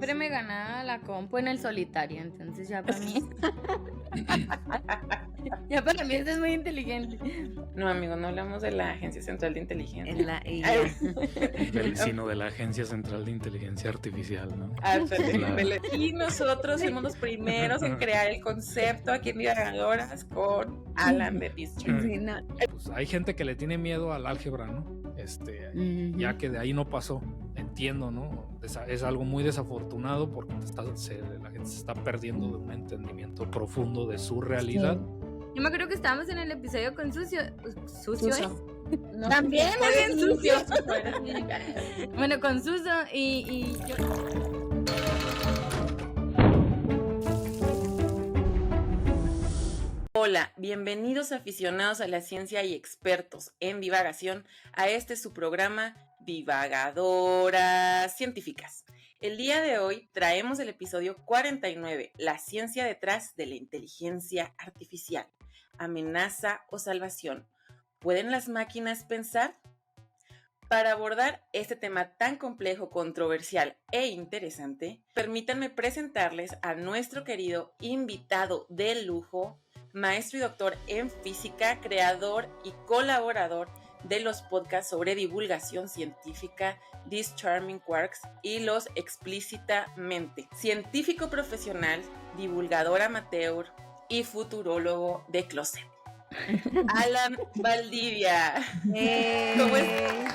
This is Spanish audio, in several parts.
siempre me ganaba la compu en el solitario, entonces ya para mí... Ya para mí esto es muy inteligente. No, amigo, no hablamos de la Agencia Central de Inteligencia. Sino de la Agencia Central de Inteligencia Artificial, ¿no? Y nosotros fuimos los primeros en crear el concepto aquí en Divagadoras con Alan de Peace. Sí, no. Pues hay gente que le tiene miedo al álgebra, ¿no? Ya que de ahí no pasó. Entiendo, ¿no? Es algo muy desafortunado porque la gente se está perdiendo de un entendimiento profundo de su realidad. Sí. Yo me acuerdo que estábamos en el episodio con Sucio. ¿Sucio es? No, también es Sucio. Bueno, con Suso y yo... Hola, bienvenidos aficionados a la ciencia y expertos en divagación a su programa Divagadoras Científicas. El día de hoy traemos el episodio 49, la ciencia detrás de la inteligencia artificial, amenaza o salvación. ¿Pueden las máquinas pensar? Para abordar este tema tan complejo, controversial e interesante, permítanme presentarles a nuestro querido invitado de lujo, maestro y doctor en física, creador y colaborador de los podcasts sobre divulgación científica These Charming Quarks y los Explícitamente, científico profesional, divulgador amateur y futurólogo de closet. Alan Valdivia. ¿Cómo estás?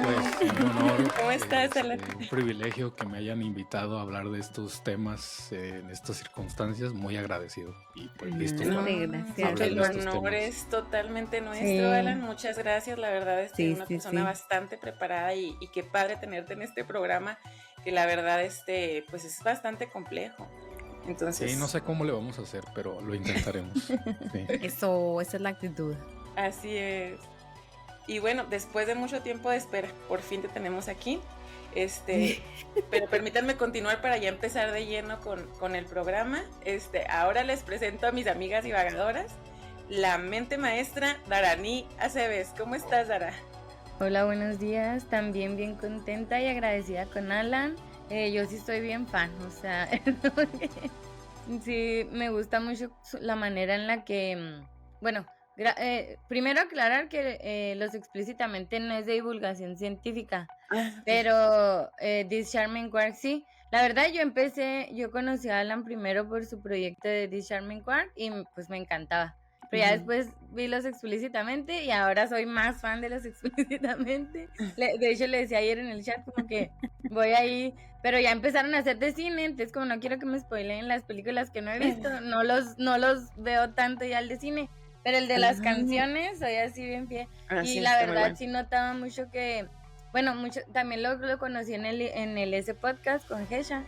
Pues, un honor, ¿Cómo estás, Alan? Un privilegio que me hayan invitado a hablar de estos temas en estas circunstancias, muy agradecido y pues listo. Gracias. El honor es totalmente nuestro, Alan, muchas gracias, la verdad es que una persona bastante preparada y qué padre tenerte en este programa, que la verdad pues es bastante complejo. Entonces, sí, no sé cómo le vamos a hacer, pero lo intentaremos. Sí. Esa es la actitud. Así es. Y bueno, después de mucho tiempo de espera, por fin te tenemos aquí. Pero permítanme continuar para ya empezar de lleno con el programa. Ahora les presento a mis amigas divagadoras, la mente maestra Darani Aceves. ¿Cómo estás, Dara? Hola, buenos días. También bien contenta y agradecida con Alan. Yo sí estoy bien fan, o sea, sí me gusta mucho la manera en la que, bueno, primero aclarar que los explícitamente no es de divulgación científica, pero These Charming Quarks sí. La verdad yo conocí a Alan primero por su proyecto de These Charming Quarks y pues me encantaba. Pero ya después vi los explícitamente y ahora soy más fan de los explícitamente. De hecho le decía ayer en el chat como que voy ahí, pero ya empezaron a hacer de cine, entonces como no quiero que me spoileen las películas que no he visto, no los veo tanto ya el de cine. Pero el de las canciones, soy así bien fiel. Y la verdad sí notaba mucho que, bueno, también lo conocí en el ese podcast con Gesha.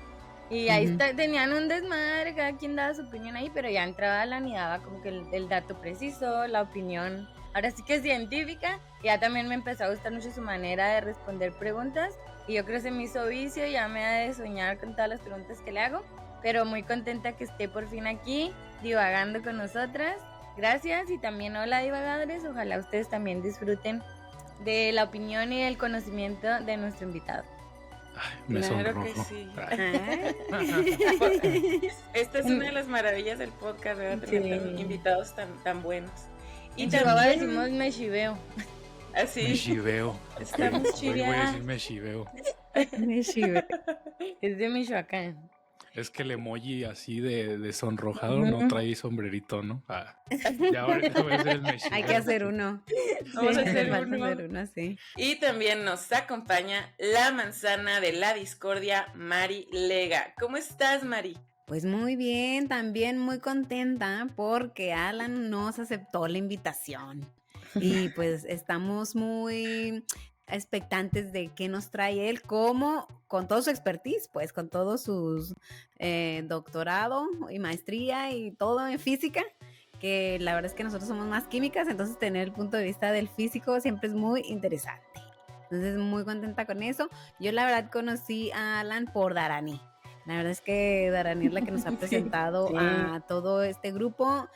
Y ahí tenían un desmadre, cada quien daba su opinión ahí, pero ya entraba Alan y daba como que el dato preciso, la opinión, ahora sí que es científica. Y ya también me empezó a gustar mucho su manera de responder preguntas. Y yo creo que se me hizo vicio, ya me ha de soñar con todas las preguntas que le hago. Pero muy contenta que esté por fin aquí, divagando con nosotras. Gracias y también hola divagadores, ojalá ustedes también disfruten de la opinión y el conocimiento de nuestro invitado. Ay, me sonrojo. Que sí. Esta es una de las maravillas del podcast, ¿verdad? Tener invitados tan buenos. Y también decimos me chiveo. Así. Me chiveo. Estamos chiveando. Voy a decir me chiveo. Me chiveo. Es de Michoacán. Es que el emoji así de sonrojado no trae sombrerito, ¿no? Ya ahorita voy a hacer el mexicano. Hay que hacer uno. Vamos a hacer uno, sí. Y también nos acompaña la manzana de la discordia, Mari Lega. ¿Cómo estás, Mari? Pues muy bien, también muy contenta porque Alan nos aceptó la invitación. Y pues estamos muy expectantes de qué nos trae él, como con todo su expertise, pues con todo sus doctorado y maestría y todo en física, que la verdad es que nosotros somos más químicas, entonces tener el punto de vista del físico siempre es muy interesante. Entonces muy contenta con eso. Yo la verdad conocí a Alan por Darani. La verdad es que Darani es la que nos ha presentado Sí. a todo este grupo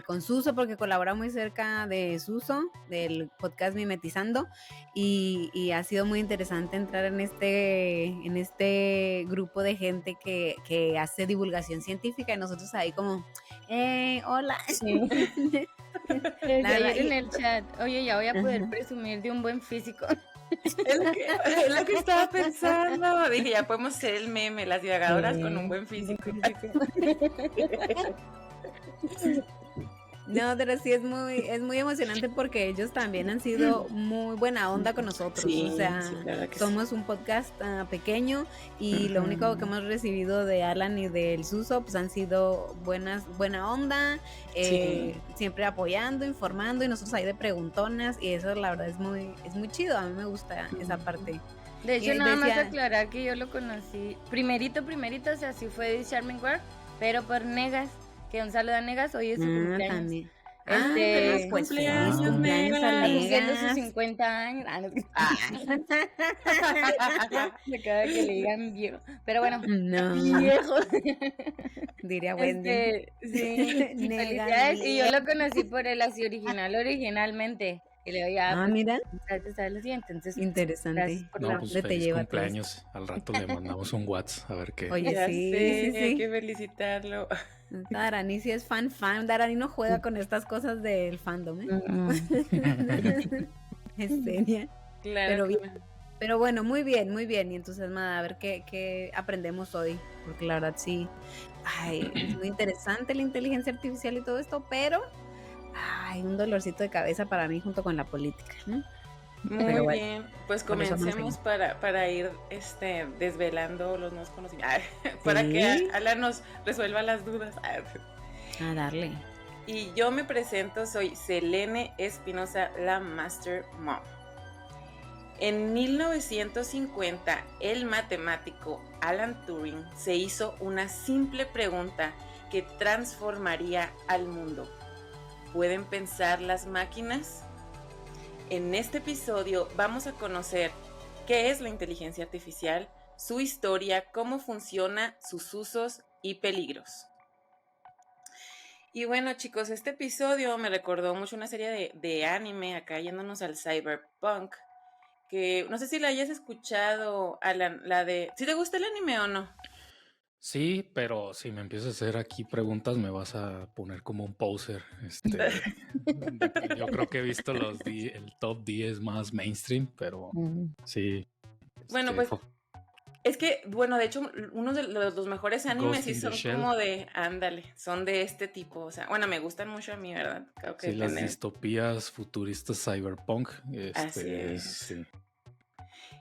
con Suso, porque colabora muy cerca de Suso, del podcast Mimetizando, y ha sido muy interesante entrar en este grupo de gente que hace divulgación científica y nosotros ahí como, hola. Sí. La Desde verdad, ayer en y- el chat, oye, ya voy a poder Ajá. presumir de un buen físico. Es lo que estaba pensando. Dije, ya podemos ser el meme, las divagadoras con un buen físico. No, pero sí es muy emocionante porque ellos también han sido muy buena onda con nosotros. Sí, O sea, sí, la verdad que somos un podcast pequeño y lo único que hemos recibido de Alan y del Suso pues han sido buena onda, Sí. siempre apoyando, informando y nosotros ahí de preguntonas y eso la verdad es muy chido. A mí me gusta esa parte. De hecho, Y nada más decía- aclarar que yo lo conocí primerito, o sea, sí fue de Charming World, pero por Negas, que un saludo a Negas, hoy es su cumpleaños. también. feliz Pues sí, cumpleaños, cumpleaños a Negas. Cumpliendo sus Negas. 50 años. Me acaba de que le digan viejo. Pero bueno, No, viejo. diría Wendy. Sí, Negas, felicidades. Y yo lo conocí por él así originalmente. Y le digo, ya, Mira, pues, ¿sabes lo siguiente? Entonces, interesante. gracias por No, la... pues ¿Dónde te feliz lleva cumpleaños. Al rato le mandamos un WhatsApp a ver qué. Oye, Ya sí, sé, sí, hay sí. que felicitarlo. Darani sí es fan. Darani no juega con estas cosas del fandom, ¿eh? Es seria. Claro. Pero que bien. Pero bueno, muy bien y entusiasmada a ver qué aprendemos hoy, porque la verdad sí, es muy interesante la inteligencia artificial y todo esto, pero un dolorcito de cabeza para mí junto con la política, ¿no? Muy Pero bueno, bien, pues con eso vamos a comencemos para ir desvelando los nuevos conocimientos, para Sí. que Alan nos resuelva las dudas. A darle. Y yo me presento, soy Selene Espinosa, la Master Mom. En 1950, el matemático Alan Turing se hizo una simple pregunta que transformaría al mundo. ¿Pueden pensar las máquinas? En este episodio vamos a conocer qué es la inteligencia artificial, su historia, cómo funciona, sus usos y peligros. Y bueno, chicos, este episodio me recordó mucho una serie de anime, acá yéndonos al cyberpunk, que no sé si la hayas escuchado, Alan, la de... ¿Sí te gusta el anime o no? Sí, pero si me empiezas a hacer aquí preguntas me vas a poner como un poser. Yo creo que he visto el top 10 más mainstream, pero sí. Bueno, pues es que, bueno, de hecho, uno de los mejores animes Ghost sí in the son Shell. como de, ándale, son de este tipo, o sea, bueno, me gustan mucho a mí, ¿verdad? Creo que Sí, las distopías futuristas cyberpunk. Así es. Sí.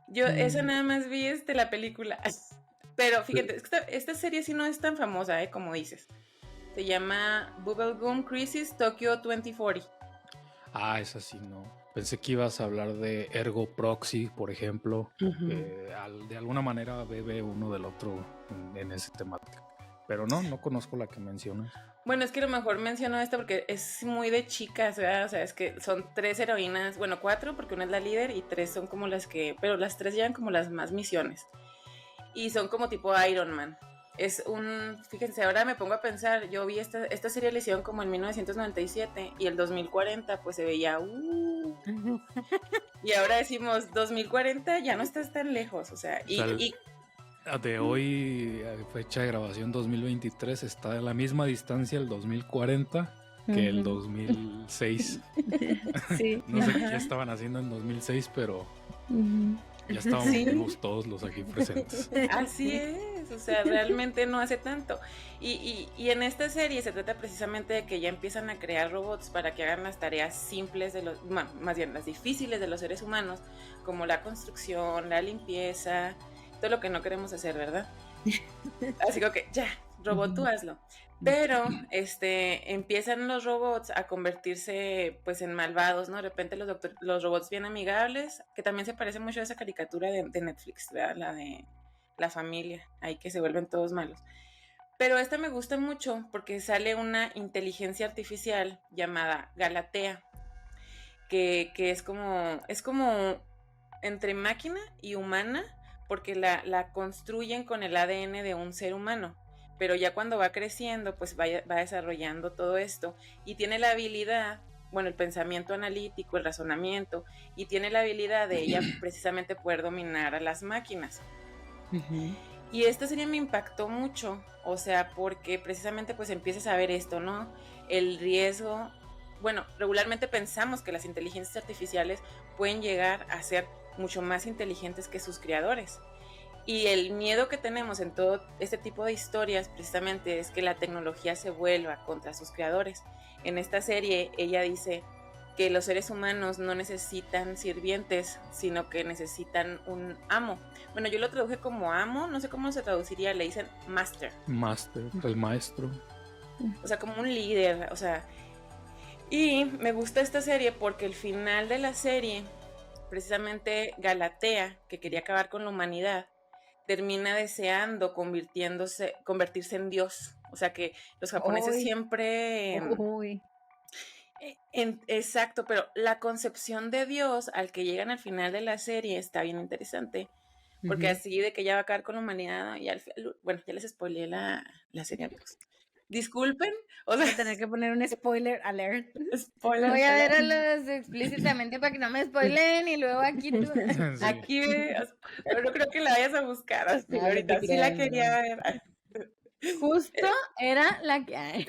Yo esa nada más vi la película. Pero fíjate, esta serie sí no es tan famosa, como dices. Se llama Bubblegum Crisis Tokyo 2040. Ah, esa sí no. Pensé que ibas a hablar de Ergo Proxy, por ejemplo. De alguna manera bebe uno del otro en ese temática. Pero no conozco la que mencionas. Bueno, es que a lo mejor menciono esta porque es muy de chicas, ¿verdad? O sea, es que son 3 heroínas, bueno, 4 porque una es la líder y 3 son como las que, pero las 3 llevan como las más misiones. Y son como tipo Iron Man. Fíjense, ahora me pongo a pensar, yo vi esta serie la hicieron como en 1997 y el 2040 pues se veía, y ahora decimos 2040 ya no estás tan lejos, o sea, de hoy, fecha de grabación 2023, está a la misma distancia el 2040 que el 2006. Sí. No sé qué estaban haciendo en 2006, pero ya estábamos vivos todos los aquí presentes. Así es, o sea, realmente no hace tanto. Y en esta serie se trata precisamente de que ya empiezan a crear robots para que hagan las tareas simples más bien las difíciles de los seres humanos, como la construcción, la limpieza, todo lo que no queremos hacer, ¿verdad? Así que ya, robot, tú hazlo. Pero empiezan los robots a convertirse pues en malvados, ¿no? De repente los robots bien amigables, que también se parece mucho a esa caricatura de Netflix, ¿verdad? La de la familia, ahí que se vuelven todos malos. Pero esta me gusta mucho porque sale una inteligencia artificial llamada Galatea, que es como entre máquina y humana, porque la construyen con el ADN de un ser humano, pero ya cuando va creciendo, pues va desarrollando todo esto y tiene la habilidad, bueno, el pensamiento analítico, el razonamiento, y tiene la habilidad de ella precisamente poder dominar a las máquinas. Y esta serie me impactó mucho, o sea, porque precisamente pues empiezas a ver esto, ¿no? El riesgo, bueno, regularmente pensamos que las inteligencias artificiales pueden llegar a ser mucho más inteligentes que sus creadores. Y el miedo que tenemos en todo este tipo de historias precisamente es que la tecnología se vuelva contra sus creadores. En esta serie ella dice que los seres humanos no necesitan sirvientes, sino que necesitan un amo. Bueno, yo lo traduje como amo, no sé cómo se traduciría, le dicen master. Master, el maestro. O sea, como un líder, o sea. Y me gusta esta serie porque el final de la serie, precisamente Galatea, que quería acabar con la humanidad, termina deseando convertirse en Dios. O sea que los japoneses Uy, siempre... uy. Exacto, pero la concepción de Dios al que llegan al final de la serie está bien interesante, porque Ujú. así de que ya va a acabar con la humanidad y bueno, ya les spoileé la serie, amigos. Disculpen, o sea, Voy a tener que poner un spoiler alert. spoiler Voy a ver a alert. los explícitamente para que no me spoilen y luego aquí tú. Sí. Aquí, pero no creo que la vayas a buscar, así, No, no te ahorita sí la creas, quería no. ver. Justo era la que... ay.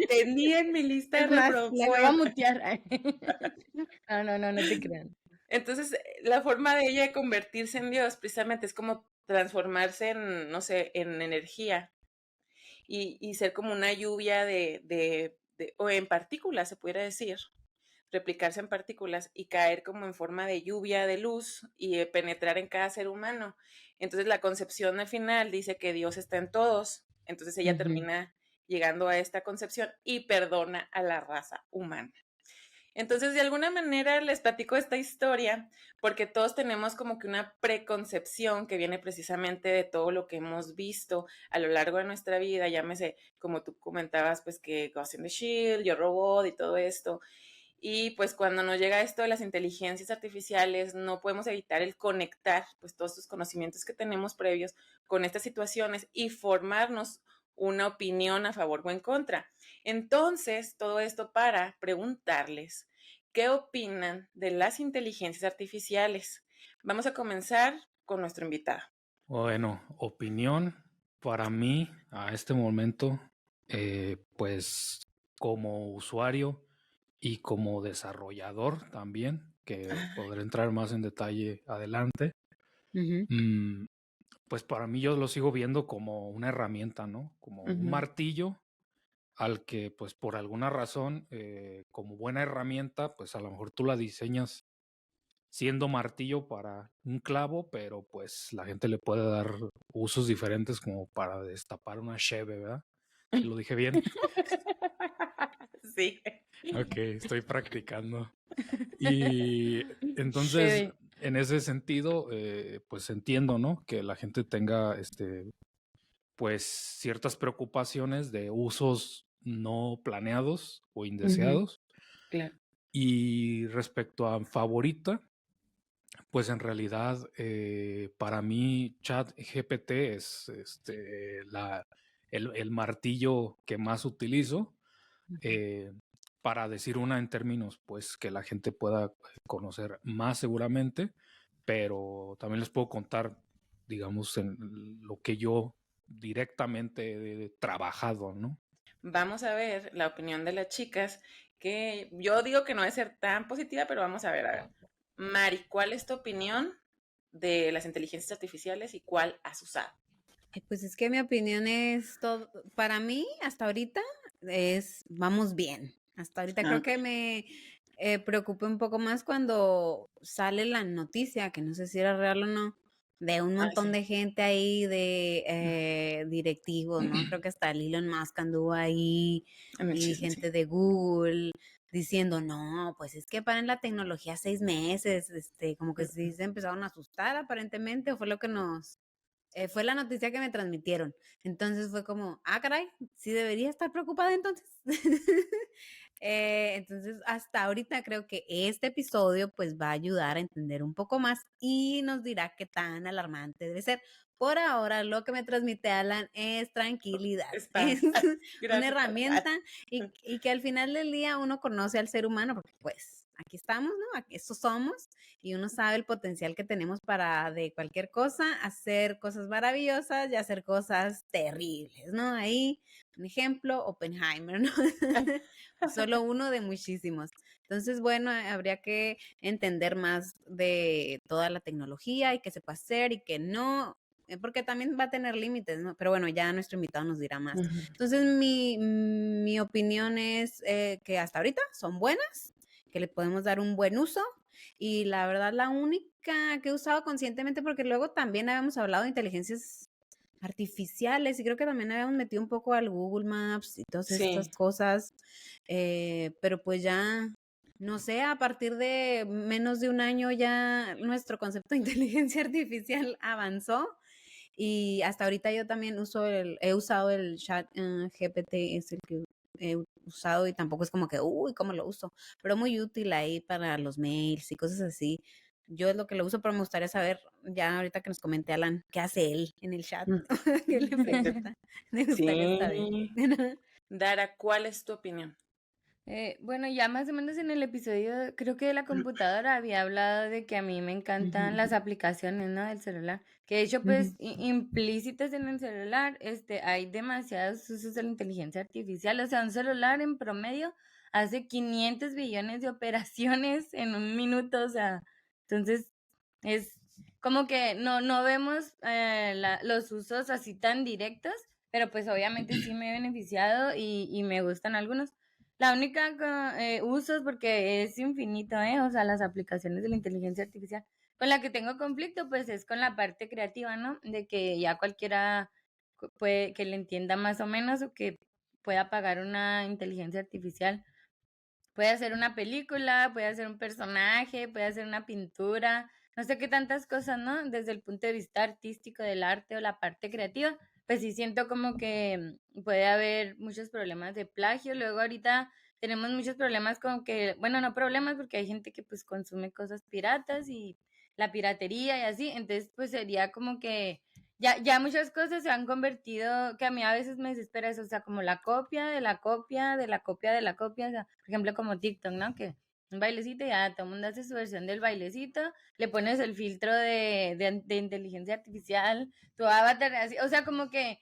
Tenía en mi lista de Es más, la voy a reproducción. mutear. Ay. No te crean. Entonces, la forma de ella de convertirse en Dios precisamente es como transformarse en, no sé, en energía y ser como una lluvia o en partículas, se pudiera decir, replicarse en partículas y caer como en forma de lluvia de luz y penetrar en cada ser humano. Entonces, la concepción al final dice que Dios está en todos. Entonces, ella termina llegando a esta concepción y perdona a la raza humana. Entonces, de alguna manera les platico esta historia porque todos tenemos como que una preconcepción que viene precisamente de todo lo que hemos visto a lo largo de nuestra vida, llámese, como tú comentabas, pues que Ghost in the Shield, Yo Robot y todo esto. Y pues cuando nos llega esto de las inteligencias artificiales, no podemos evitar el conectar pues todos estos conocimientos que tenemos previos con estas situaciones y formarnos una opinión a favor o en contra. Entonces, todo esto para preguntarles qué opinan de las inteligencias artificiales. Vamos a comenzar con nuestro invitado. Bueno, opinión para mí a este momento, pues como usuario y como desarrollador también, que podré entrar más en detalle adelante, pues para mí yo lo sigo viendo como una herramienta, ¿no? Como un martillo al que pues por alguna razón, como buena herramienta, pues a lo mejor tú la diseñas siendo martillo para un clavo, pero pues la gente le puede dar usos diferentes como para destapar una cheve, ¿verdad? ¿Sí lo dije bien? Sí. Ok, estoy practicando. Y entonces, Chévere. en ese sentido, pues entiendo, ¿no? Que la gente tenga, pues, ciertas preocupaciones de usos no planeados o indeseados. Claro. Y respecto a favorita, pues en realidad para mí ChatGPT es el martillo que más utilizo para decir una en términos pues que la gente pueda conocer más seguramente, pero también les puedo contar, digamos, en lo que yo directamente he trabajado, ¿no? Vamos a ver la opinión de las chicas, que yo digo que no debe ser tan positiva, pero vamos a ver, a ver. Mari, ¿cuál es tu opinión de las inteligencias artificiales y cuál has usado? Ay, pues es que mi opinión es todo, para mí hasta ahorita vamos bien. Hasta ahorita creo que me preocupé un poco más cuando sale la noticia, que no sé si era real o no, de un montón Sí. de gente ahí de directivos, ¿no? Creo que hasta el Elon Musk anduvo ahí En el y chisme, sí. gente de Google diciendo, no, pues es que paren la tecnología 6 meses, como que sí se empezaron a asustar aparentemente, o fue lo que fue la noticia que me transmitieron. Entonces fue como, ah, caray, sí debería estar preocupada entonces. Entonces, hasta ahorita creo que este episodio pues va a ayudar a entender un poco más y nos dirá qué tan alarmante debe ser. Por ahora, lo que me transmite Alan es tranquilidad. Es una herramienta y que al final del día uno conoce al ser humano porque pues aquí estamos, ¿no? Aquí, eso somos y uno sabe el potencial que tenemos para de cualquier cosa hacer cosas maravillosas y hacer cosas terribles, ¿no? Ahí, un ejemplo, Oppenheimer, ¿no? Solo uno de muchísimos. Entonces, bueno, habría que entender más de toda la tecnología y qué se puede hacer y qué no, porque también va a tener límites, ¿no? Pero bueno, ya nuestro invitado nos dirá más. Entonces, mi opinión es que hasta ahorita son buenas, que le podemos dar un buen uso y la verdad la única que he usado conscientemente, porque luego también habíamos hablado de inteligencias artificiales y creo que también habíamos metido un poco al Google Maps y todas estas cosas, pero pues ya, no sé, a partir de menos de un año ya nuestro concepto de inteligencia artificial avanzó y hasta ahorita yo también he usado el chat GPT, es el que he usado y tampoco es como que, uy, ¿cómo lo uso? Pero muy útil ahí para los mails y cosas así. Yo es lo que lo uso, pero me gustaría saber, ya ahorita que nos comente Alan, ¿qué hace él en el chat? ¿Qué le pregunta? Me gustaría saber. Dara, ¿cuál es tu opinión? Bueno, ya más o menos en el episodio, creo que de la computadora había hablado de que a mí me encantan las aplicaciones, ¿no? Del celular. Que de hecho, pues, implícitas en el celular, hay demasiados usos de la inteligencia artificial. O sea, un celular en promedio hace 500 billones de operaciones en un minuto, o sea, entonces es como que no vemos los usos así tan directos, pero pues obviamente sí me he beneficiado y me gustan algunos. La única usos, porque es infinito, o sea, las aplicaciones de la inteligencia artificial. Con la que tengo conflicto, pues es con la parte creativa, ¿no? De que ya cualquiera puede que le entienda más o menos o que pueda pagar una inteligencia artificial. Puede hacer una película, puede hacer un personaje, puede hacer una pintura, no sé qué tantas cosas, ¿no? Desde el punto de vista artístico del arte o la parte creativa, pues sí siento como que puede haber muchos problemas de plagio. Luego ahorita tenemos muchos problemas con que, bueno, no problemas porque hay gente que pues consume cosas piratas y la piratería y así, entonces pues sería como que ya muchas cosas se han convertido, que a mí a veces me desespera eso, o sea, como la copia de la copia de la copia de la copia, o sea, por ejemplo, como TikTok, ¿no? Que un bailecito, ya todo el mundo hace su versión del bailecito, le pones el filtro de inteligencia artificial, tu avatar, así, o sea, como que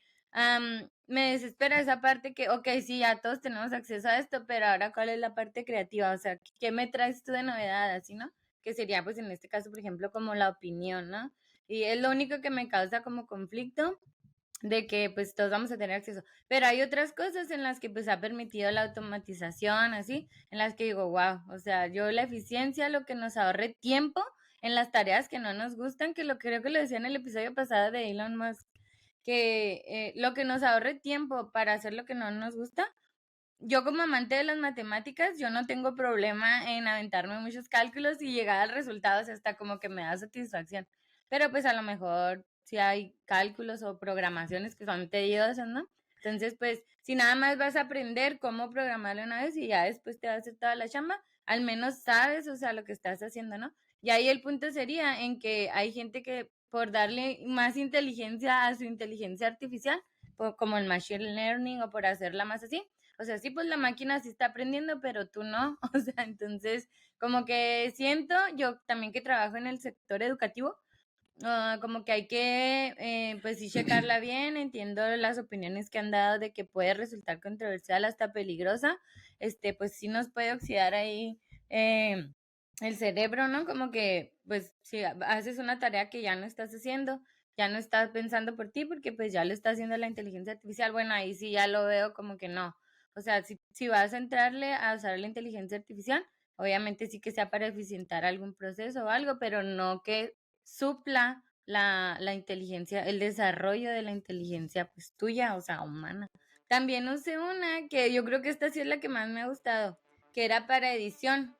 me desespera esa parte que, ok, sí, ya todos tenemos acceso a esto, pero ahora, ¿cuál es la parte creativa? O sea, ¿qué me traes tú de novedad, así, no? Que sería, pues, en este caso, por ejemplo, como la opinión, ¿no? Y es lo único que me causa como conflicto de que pues todos vamos a tener acceso. Pero hay otras cosas en las que pues ha permitido la automatización, así, en las que digo, wow, o sea, yo la eficiencia, lo que nos ahorre tiempo en las tareas que no nos gustan, que lo creo que lo decía en el episodio pasado de Elon Musk, que lo que nos ahorre tiempo para hacer lo que no nos gusta. Yo como amante de las matemáticas, yo no tengo problema en aventarme muchos cálculos y llegar al resultado, o sea, hasta como que me da satisfacción. Pero pues a lo mejor si hay cálculos o programaciones que son tediosas, ¿no? Entonces, pues, si nada más vas a aprender cómo programarlo una vez y ya después te va a hacer toda la chamba, al menos sabes, o sea, lo que estás haciendo, ¿no? Y ahí el punto sería en que hay gente que por darle más inteligencia a su inteligencia artificial, como el machine learning o por hacerla más así, o sea, sí, pues la máquina sí está aprendiendo, pero tú no. O sea, entonces, como que siento, yo también que trabajo en el sector educativo, como que hay que, pues sí, checarla bien. Entiendo las opiniones que han dado de que puede resultar controversial, hasta peligrosa. Pues sí nos puede oxidar ahí el cerebro, ¿no? Como que, pues, si haces una tarea que ya no estás haciendo, ya no estás pensando por ti, porque pues ya lo está haciendo la inteligencia artificial. Bueno, ahí sí ya lo veo como que no. O sea, si vas a entrarle a usar la inteligencia artificial, obviamente sí que sea para eficientar algún proceso o algo, pero no que supla la inteligencia, el desarrollo de la inteligencia pues tuya, o sea, humana. También usé una que yo creo que esta sí es la que más me ha gustado, que era para edición,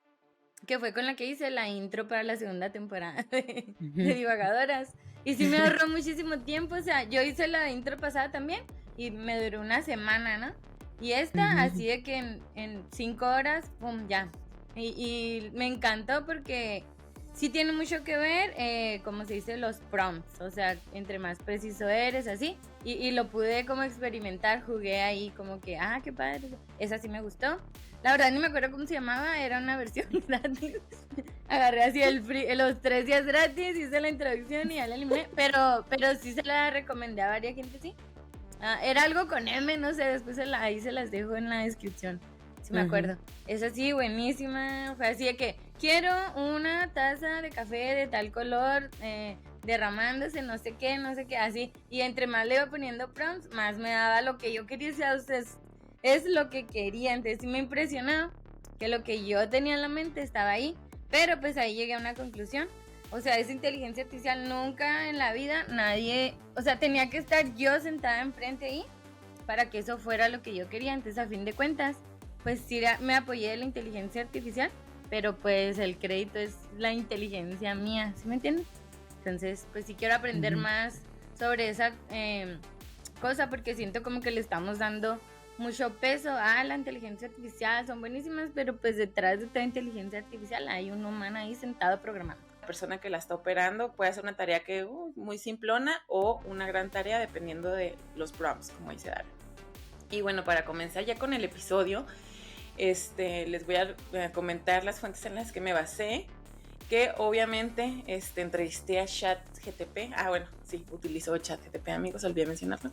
que fue con la que hice la intro para la segunda temporada de Divagadoras. Y sí me ahorró muchísimo tiempo, o sea, yo hice la intro pasada también y me duró una semana, ¿no? Y esta, así de que en 5 horas, pum, ya. Y me encantó porque sí tiene mucho que ver, como se dice, los prompts. O sea, entre más preciso eres, así. Y lo pude como experimentar, jugué ahí como que, qué padre. Esa sí me gustó. La verdad ni me acuerdo cómo se llamaba, era una versión gratis. Agarré así los 3 días gratis, hice la introducción y ya la eliminé. Pero sí se la recomendé a varias gente, sí. Era algo con M, no sé, después ahí se las dejo en la descripción, si me acuerdo. Es así, buenísima. Fue así de que quiero una taza de café de tal color, derramándose, no sé qué, así. Y entre más le iba poniendo prompts, más me daba lo que yo quería. O sea, es lo que quería. Entonces sí me impresionó que lo que yo tenía en la mente estaba ahí. Pero pues ahí llegué a una conclusión. O sea, esa inteligencia artificial nunca en la vida nadie... O sea, tenía que estar yo sentada enfrente ahí para que eso fuera lo que yo quería. Entonces, a fin de cuentas, pues sí me apoyé de la inteligencia artificial, pero pues el crédito es la inteligencia mía, ¿sí me entiendes? Entonces, pues sí quiero aprender más sobre esa cosa, porque siento como que le estamos dando mucho peso a la inteligencia artificial. Son buenísimas, pero pues detrás de toda inteligencia artificial hay un humano ahí sentado programando. La persona que la está operando puede hacer una tarea que muy simplona o una gran tarea dependiendo de los prompts, como dice Dara. Y bueno, para comenzar ya con el episodio, les voy a comentar las fuentes en las que me basé, que obviamente entrevisté a ChatGPT. Bueno, sí, utilizó ChatGPT, amigos, olvidé mencionarlo.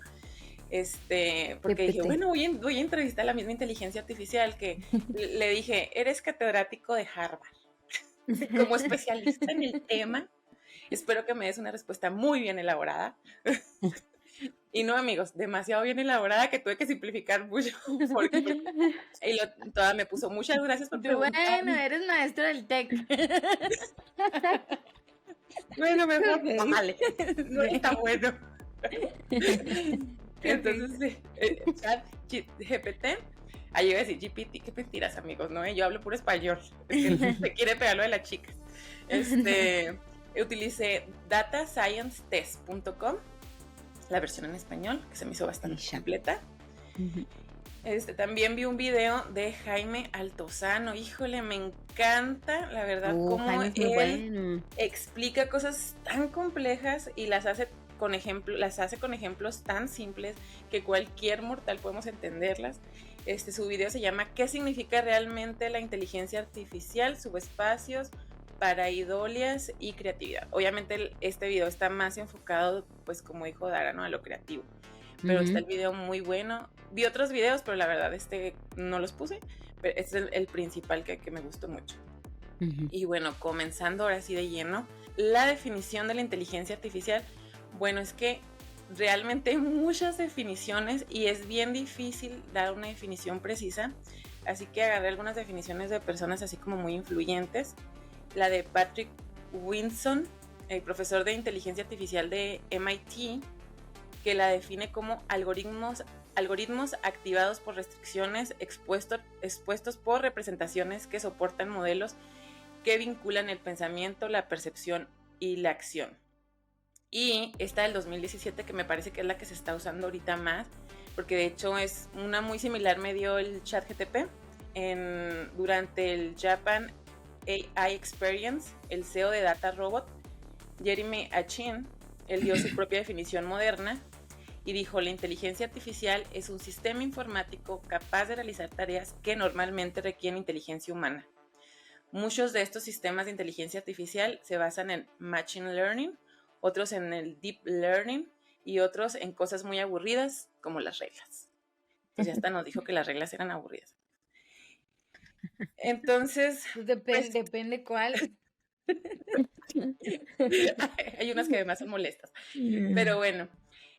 Porque dije, bueno, voy a entrevistar a la misma inteligencia artificial, que le dije, eres catedrático de Harvard, como especialista en el tema, espero que me des una respuesta muy bien elaborada. Y no, amigos, demasiado bien elaborada, que tuve que simplificar mucho. Toda me puso, muchas gracias por preguntar. Bueno, eres maestro del TEC. Bueno, mejor vale, no está bueno. Entonces, ChatGPT, ahí iba a decir GPT, qué mentiras, amigos, ¿no? Yo hablo puro español, se quiere pegar lo de las chicas. Utilicé datasciencetest.com, la versión en español, que se me hizo bastante completa. También vi un video de Jaime Altozano. Híjole, me encanta, la verdad, cómo él explica cosas tan complejas y las hace con ejemplos tan simples que cualquier mortal podemos entenderlas. Su video se llama ¿Qué significa realmente la inteligencia artificial? Subespacios, paraidolias y creatividad. Obviamente este video está más enfocado, pues como dijo Dara, ¿no? A lo creativo. Pero está el video muy bueno. Vi otros videos, pero la verdad no los puse. Pero este es el principal que me gustó mucho. Y bueno, comenzando ahora sí de lleno, la definición de la inteligencia artificial. Bueno, es que realmente hay muchas definiciones y es bien difícil dar una definición precisa. Así que agarré algunas definiciones de personas así como muy influyentes. La de Patrick Winson, el profesor de inteligencia artificial de MIT, que la define como algoritmos activados por restricciones expuestos por representaciones que soportan modelos que vinculan el pensamiento, la percepción y la acción. Y esta del 2017, que me parece que es la que se está usando ahorita más, porque de hecho es una muy similar, me dio el ChatGPT durante el Japan AI Experience, el CEO de Data Robot, Jeremy Achin, él dio su propia definición moderna y dijo: la inteligencia artificial es un sistema informático capaz de realizar tareas que normalmente requieren inteligencia humana. Muchos de estos sistemas de inteligencia artificial se basan en Machine Learning, otros en el Deep Learning y otros en cosas muy aburridas como las reglas. Entonces ya hasta nos dijo que las reglas eran aburridas. Entonces... Depende cuál. Hay unas que además son molestas. Pero bueno,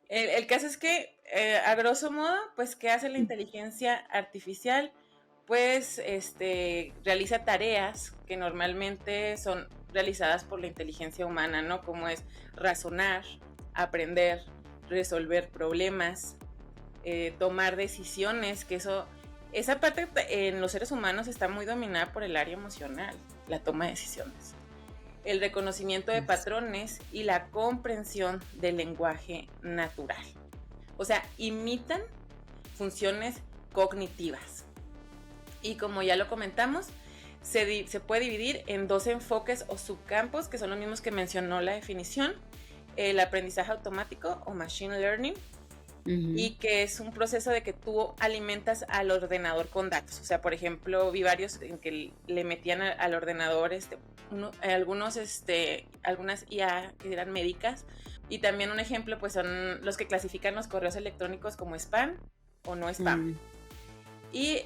el caso es que, a grosso modo, pues, ¿qué hace la inteligencia artificial? Pues, realiza tareas que normalmente son realizadas por la inteligencia humana, ¿no? Como es razonar, aprender, resolver problemas, tomar decisiones, que esa parte en los seres humanos está muy dominada por el área emocional, la toma de decisiones, el reconocimiento de patrones y la comprensión del lenguaje natural. O sea, imitan funciones cognitivas. Y como ya lo comentamos, se puede dividir en 2 enfoques o subcampos, que son los mismos que mencionó la definición: el aprendizaje automático o machine learning, y que es un proceso de que tú alimentas al ordenador con datos. O sea, por ejemplo, vi varios en que le metían al ordenador algunas IA que eran médicas, y también un ejemplo pues son los que clasifican los correos electrónicos como spam o no spam. Y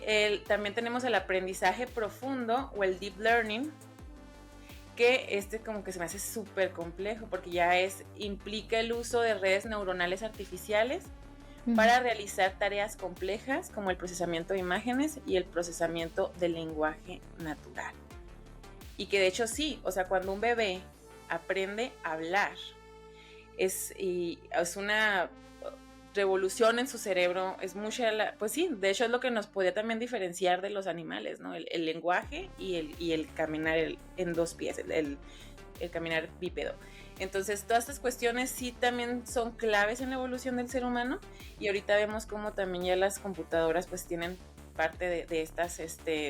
también tenemos el aprendizaje profundo o el deep learning, que como que se me hace súper complejo porque ya implica el uso de redes neuronales artificiales para realizar tareas complejas como el procesamiento de imágenes y el procesamiento del lenguaje natural. Y que de hecho sí, o sea, cuando un bebé aprende a hablar, es una revolución en su cerebro, es mucha, pues sí, de hecho es lo que nos podía también diferenciar de los animales, ¿no? El lenguaje y el caminar en 2 pies, el caminar bípedo. Entonces todas estas cuestiones sí también son claves en la evolución del ser humano, y ahorita vemos cómo también ya las computadoras pues tienen parte de estas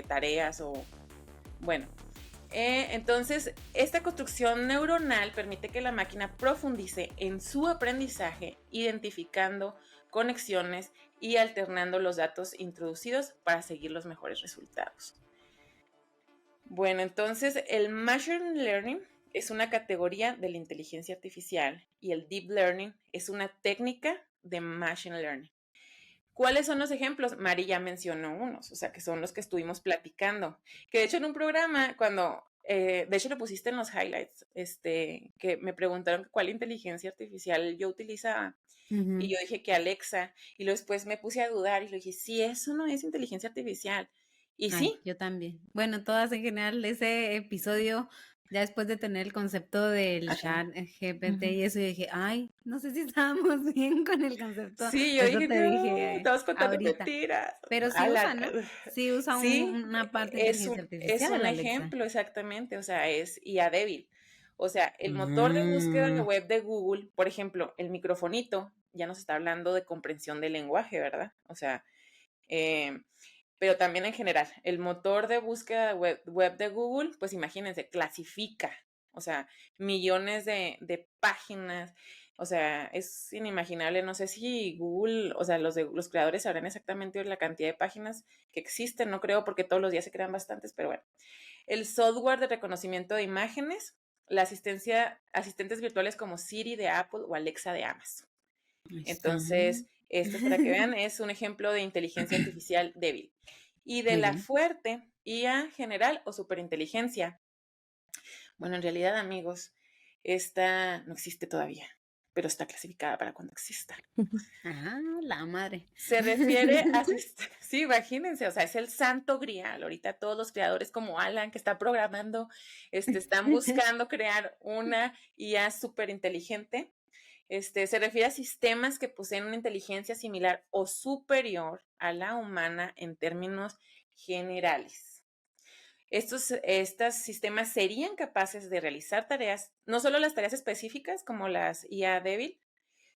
tareas o bueno. Entonces, esta construcción neuronal permite que la máquina profundice en su aprendizaje, identificando conexiones y alternando los datos introducidos para seguir los mejores resultados. Bueno, entonces el Machine Learning es una categoría de la inteligencia artificial y el Deep Learning es una técnica de Machine Learning. ¿Cuáles son los ejemplos? Mari ya mencionó unos, o sea, que son los que estuvimos platicando. Que de hecho en un programa, de hecho lo pusiste en los highlights, que me preguntaron cuál inteligencia artificial yo utilizaba. Y yo dije que Alexa, y luego después me puse a dudar y le dije, sí, eso no es inteligencia artificial. Y sí. Yo también. Bueno, todas en general, ese episodio, ya después de tener el concepto del chat GPT y eso, yo dije, ay, no sé si estábamos bien con el concepto. Sí, yo dije te que dije estabas contando ahorita. mentiras. Pero sí usa, ¿no? Sí usa sí, una parte de inteligencia artificial. Es un ejemplo, exactamente, o sea, es IA débil. O sea, el motor de búsqueda en la web de Google, por ejemplo, el microfonito, ya nos está hablando de comprensión del lenguaje, ¿verdad? O sea, pero también en general, el motor de búsqueda web de Google, pues imagínense, clasifica, o sea, millones de páginas, o sea, es inimaginable. No sé si Google, o sea, los creadores sabrán exactamente la cantidad de páginas que existen, no creo, porque todos los días se crean bastantes, pero bueno. El software de reconocimiento de imágenes, la asistentes virtuales como Siri de Apple o Alexa de Amazon. Entonces, esto para que vean es un ejemplo de inteligencia artificial débil. Y de la fuerte, IA general o superinteligencia. Bueno, en realidad, amigos, esta no existe todavía, pero está clasificada para cuando exista. La madre. Se refiere a, sí, imagínense, o sea, es el santo grial. Ahorita todos los creadores como Alan, que está programando, están buscando crear una IA superinteligente. Se refiere a sistemas que poseen una inteligencia similar o superior a la humana en términos generales. Estos sistemas serían capaces de realizar tareas, no solo las tareas específicas como las IA débil,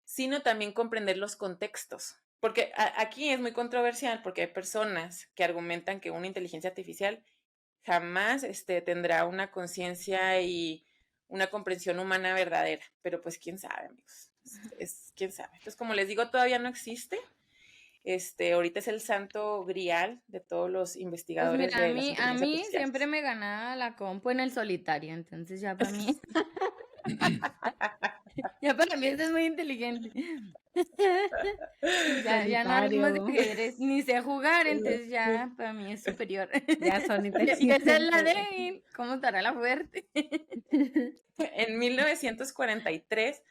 sino también comprender los contextos. Porque aquí es muy controversial porque hay personas que argumentan que una inteligencia artificial jamás tendrá una conciencia y una comprensión humana verdadera, pero pues quién sabe, amigos, quién sabe. Entonces, como les digo, todavía no existe. Ahorita es el santo grial de todos los investigadores. Pues mira, a mí siempre me ganaba la compu en el solitario, entonces ya para mí ya para mí eso es muy inteligente. ya no hablemos de ajedrez, ni sé jugar, entonces ya para mí es superior. Ya son inteligentes. Y esa es la débil, ¿cómo estará la fuerte? En 1943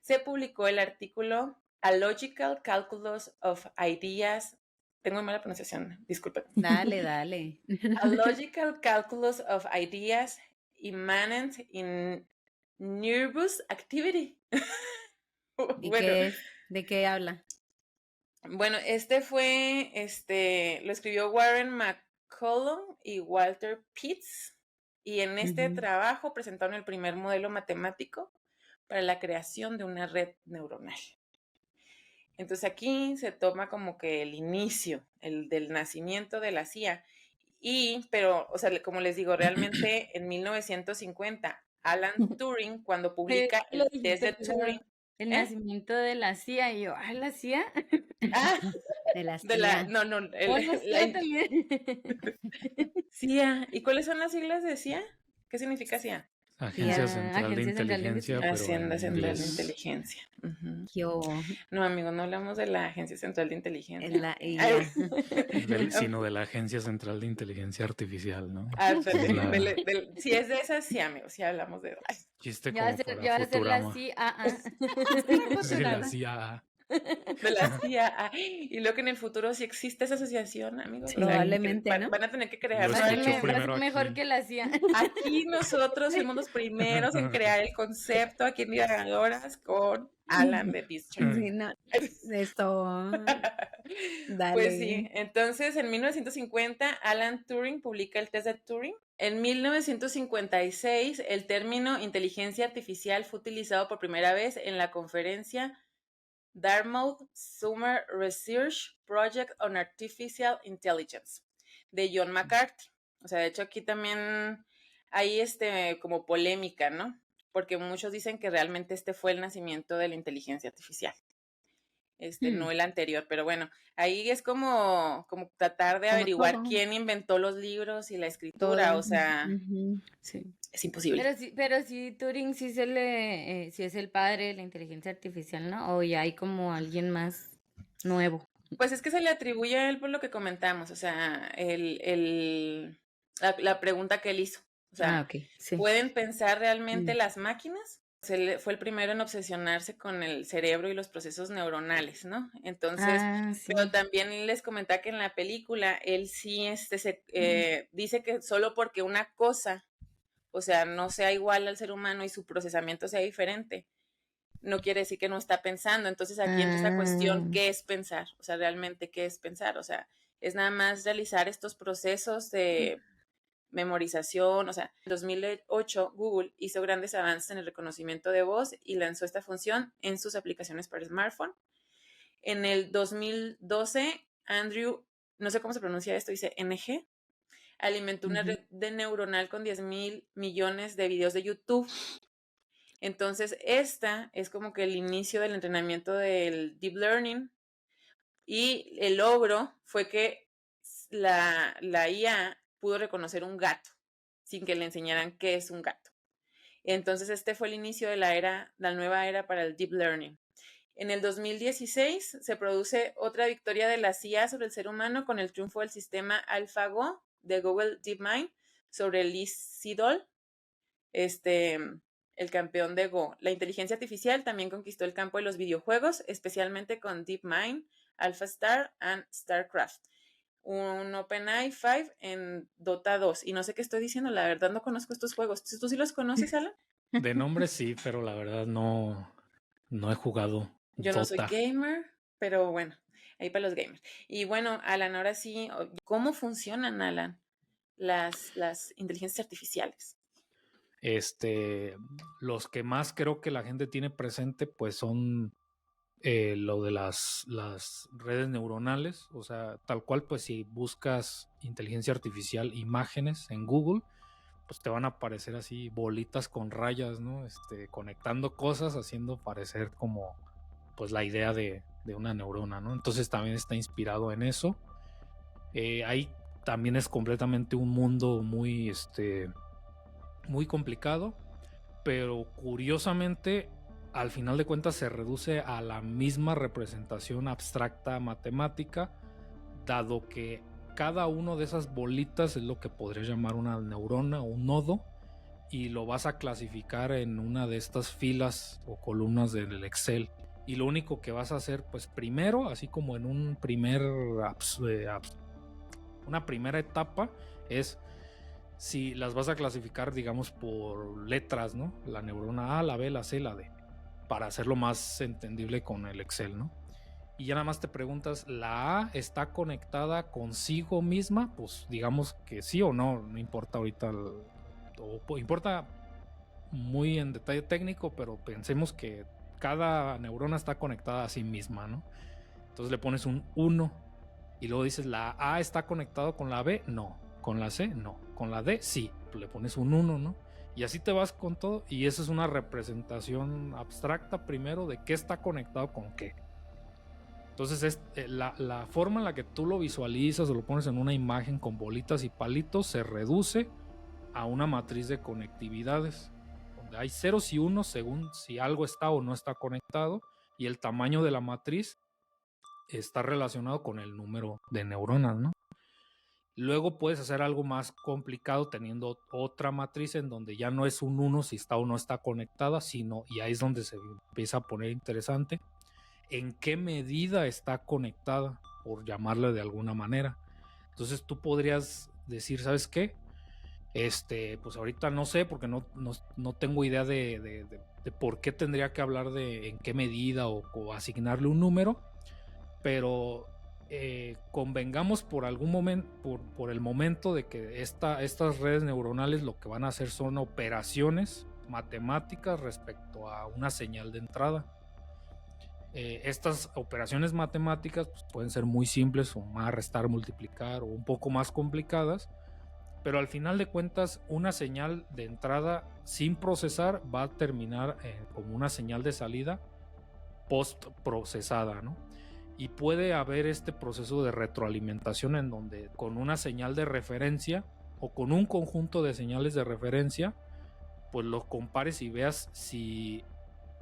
se publicó el artículo A Logical Calculus of Ideas. Tengo muy mala pronunciación, disculpen. Dale. A Logical Calculus of Ideas Immanent in Nervous Activity. ¿De qué habla? Bueno, lo escribió Warren McCollum y Walter Pitts, y en este trabajo presentaron el primer modelo matemático para la creación de una red neuronal. Entonces aquí se toma como que el inicio, el del nacimiento de la CIA. Pero, o sea, como les digo, realmente en 1950, Alan Turing, cuando publica Lo el test dijiste de Turing, el ¿eh? nacimiento de la CIA, y yo, ¿la CIA? Ah, De la de la, CIA. no, no, Bueno, CIA también. CIA. ¿Y cuáles son las siglas de CIA? ¿Qué significa CIA? Agencia CIA. Central de Agencia Central de Inteligencia, Investigación. pero Hacienda en Central de inglés. Inteligencia. Ujú. Yo, No, amigo, no hablamos de la Agencia Central de Inteligencia. en la Ay, IA. Sino de la Agencia Central de Inteligencia Artificial, ¿no? ándale, Es la- si es de esas, sí, amigo, sí hablamos de... Ay, Chiste Ya va a como ser, para ya va a ser la Futurama. CIA. Sí, la CIA. de la CIA. Y luego que en el futuro sí existe esa asociación, amigos. Sí, O sea, probablemente, ¿no? van a tener que Lo crearlo. Va a ser escuchó Aquí, primero mejor aquí. que la CIA. aquí nosotros fuimos los primeros en crear el concepto aquí en Miradoras con Alan de Discharge. Sí, no, esto, Pues sí, dale. entonces en 1950 Alan Turing publica el test de Turing. En 1956 el término inteligencia artificial fue utilizado por primera vez en la conferencia Dartmouth Summer Research Project on Artificial Intelligence de John McCarthy. O sea, de hecho aquí también hay como polémica, ¿no? Porque muchos dicen que realmente este fue el nacimiento de la inteligencia artificial. No el anterior, pero bueno, ahí es como tratar de Como averiguar todo. quién inventó los libros y la escritura, Todo. o sea, Ujú, sí. es imposible. Pero sí, Turing sí sí es el padre de la inteligencia artificial, ¿no? O ya hay como alguien más nuevo. Pues es que se le atribuye a él por lo que comentamos, o sea, la pregunta que él hizo. O sea, Ok, sí. ¿pueden pensar realmente las máquinas? Fue el primero en obsesionarse con el cerebro y los procesos neuronales, ¿no? Entonces, Sí. pero también les comentaba que en la película él sí dice que solo porque una cosa, o sea, no sea igual al ser humano y su procesamiento sea diferente, no quiere decir que no está pensando. Entonces aquí entra esta cuestión, ¿qué es pensar? O sea, realmente, ¿qué es pensar? O sea, es nada más realizar estos procesos de memorización. O sea, en 2008 Google hizo grandes avances en el reconocimiento de voz y lanzó esta función en sus aplicaciones para smartphone. En el 2012, Andrew, no sé cómo se pronuncia esto, dice NG, alimentó una red de neuronal con 10,000 millones de videos de YouTube. Entonces, esta es como que el inicio del entrenamiento del deep learning, y el logro fue que la IA pudo reconocer un gato sin que le enseñaran qué es un gato. Entonces, este fue el inicio de la nueva era para el deep learning. En el 2016 se produce otra victoria de la CIA sobre el ser humano con el triunfo del sistema AlphaGo de Google DeepMind sobre Lee Sedol, el campeón de Go. La inteligencia artificial también conquistó el campo de los videojuegos, especialmente con DeepMind, AlphaStar y StarCraft. Un OpenAI 5 en Dota 2. Y no sé qué estoy diciendo, la verdad no conozco estos juegos. ¿Tú sí los conoces, Alan? De nombre sí, pero la verdad no he jugado Yo no Dota. soy gamer, pero bueno, ahí para los gamers. Y bueno, Alan, ahora sí, ¿cómo funcionan, Alan, las inteligencias artificiales? Los que más creo que la gente tiene presente pues son lo de las redes neuronales. O sea, tal cual, pues si buscas inteligencia artificial imágenes en Google, pues te van a aparecer así bolitas con rayas, ¿no? Conectando cosas, haciendo parecer como pues la idea de una neurona, ¿no? Entonces también está inspirado en eso. Ahí también es completamente un mundo muy muy complicado, pero curiosamente al final de cuentas se reduce a la misma representación abstracta matemática, dado que cada uno de esas bolitas es lo que podrías llamar una neurona o un nodo, y lo vas a clasificar en una de estas filas o columnas del Excel. Y lo único que vas a hacer, pues primero, así como en un una primera etapa, es si las vas a clasificar, digamos, por letras, ¿no? La neurona A, la B, la C, la D, para hacerlo más entendible con el Excel, ¿no? Y ya nada más te preguntas, ¿la A está conectada consigo misma? Pues digamos que sí o no, no importa ahorita, importa muy en detalle técnico, pero pensemos que cada neurona está conectada a sí misma, ¿no? Entonces le pones un 1 y luego dices, ¿la A está conectado con la B? No. ¿Con la C? No. ¿Con la D? Sí. Le pones un 1, ¿no? Y así te vas con todo, y esa es una representación abstracta primero de qué está conectado con qué. Entonces la forma en la que tú lo visualizas o lo pones en una imagen con bolitas y palitos se reduce a una matriz de conectividades, donde hay ceros y unos según si algo está o no está conectado, y el tamaño de la matriz está relacionado con el número de neuronas, ¿no? Luego puedes hacer algo más complicado teniendo otra matriz en donde ya no es un 1 si está o no está conectada, sino, y ahí es donde se empieza a poner interesante, en qué medida está conectada, por llamarle de alguna manera. Entonces tú podrías decir, ¿sabes qué? Pues ahorita no sé, porque no tengo idea de por qué tendría que hablar de en qué medida o asignarle un número, pero convengamos por algún momento, por el momento de que estas redes neuronales lo que van a hacer son operaciones matemáticas respecto a una señal de entrada. Estas operaciones matemáticas pues, pueden ser muy simples, sumar, restar, multiplicar, o un poco más complicadas, pero al final de cuentas una señal de entrada sin procesar va a terminar como una señal de salida post procesada, ¿no? Y puede haber este proceso de retroalimentación en donde con una señal de referencia o con un conjunto de señales de referencia, pues lo compares y veas si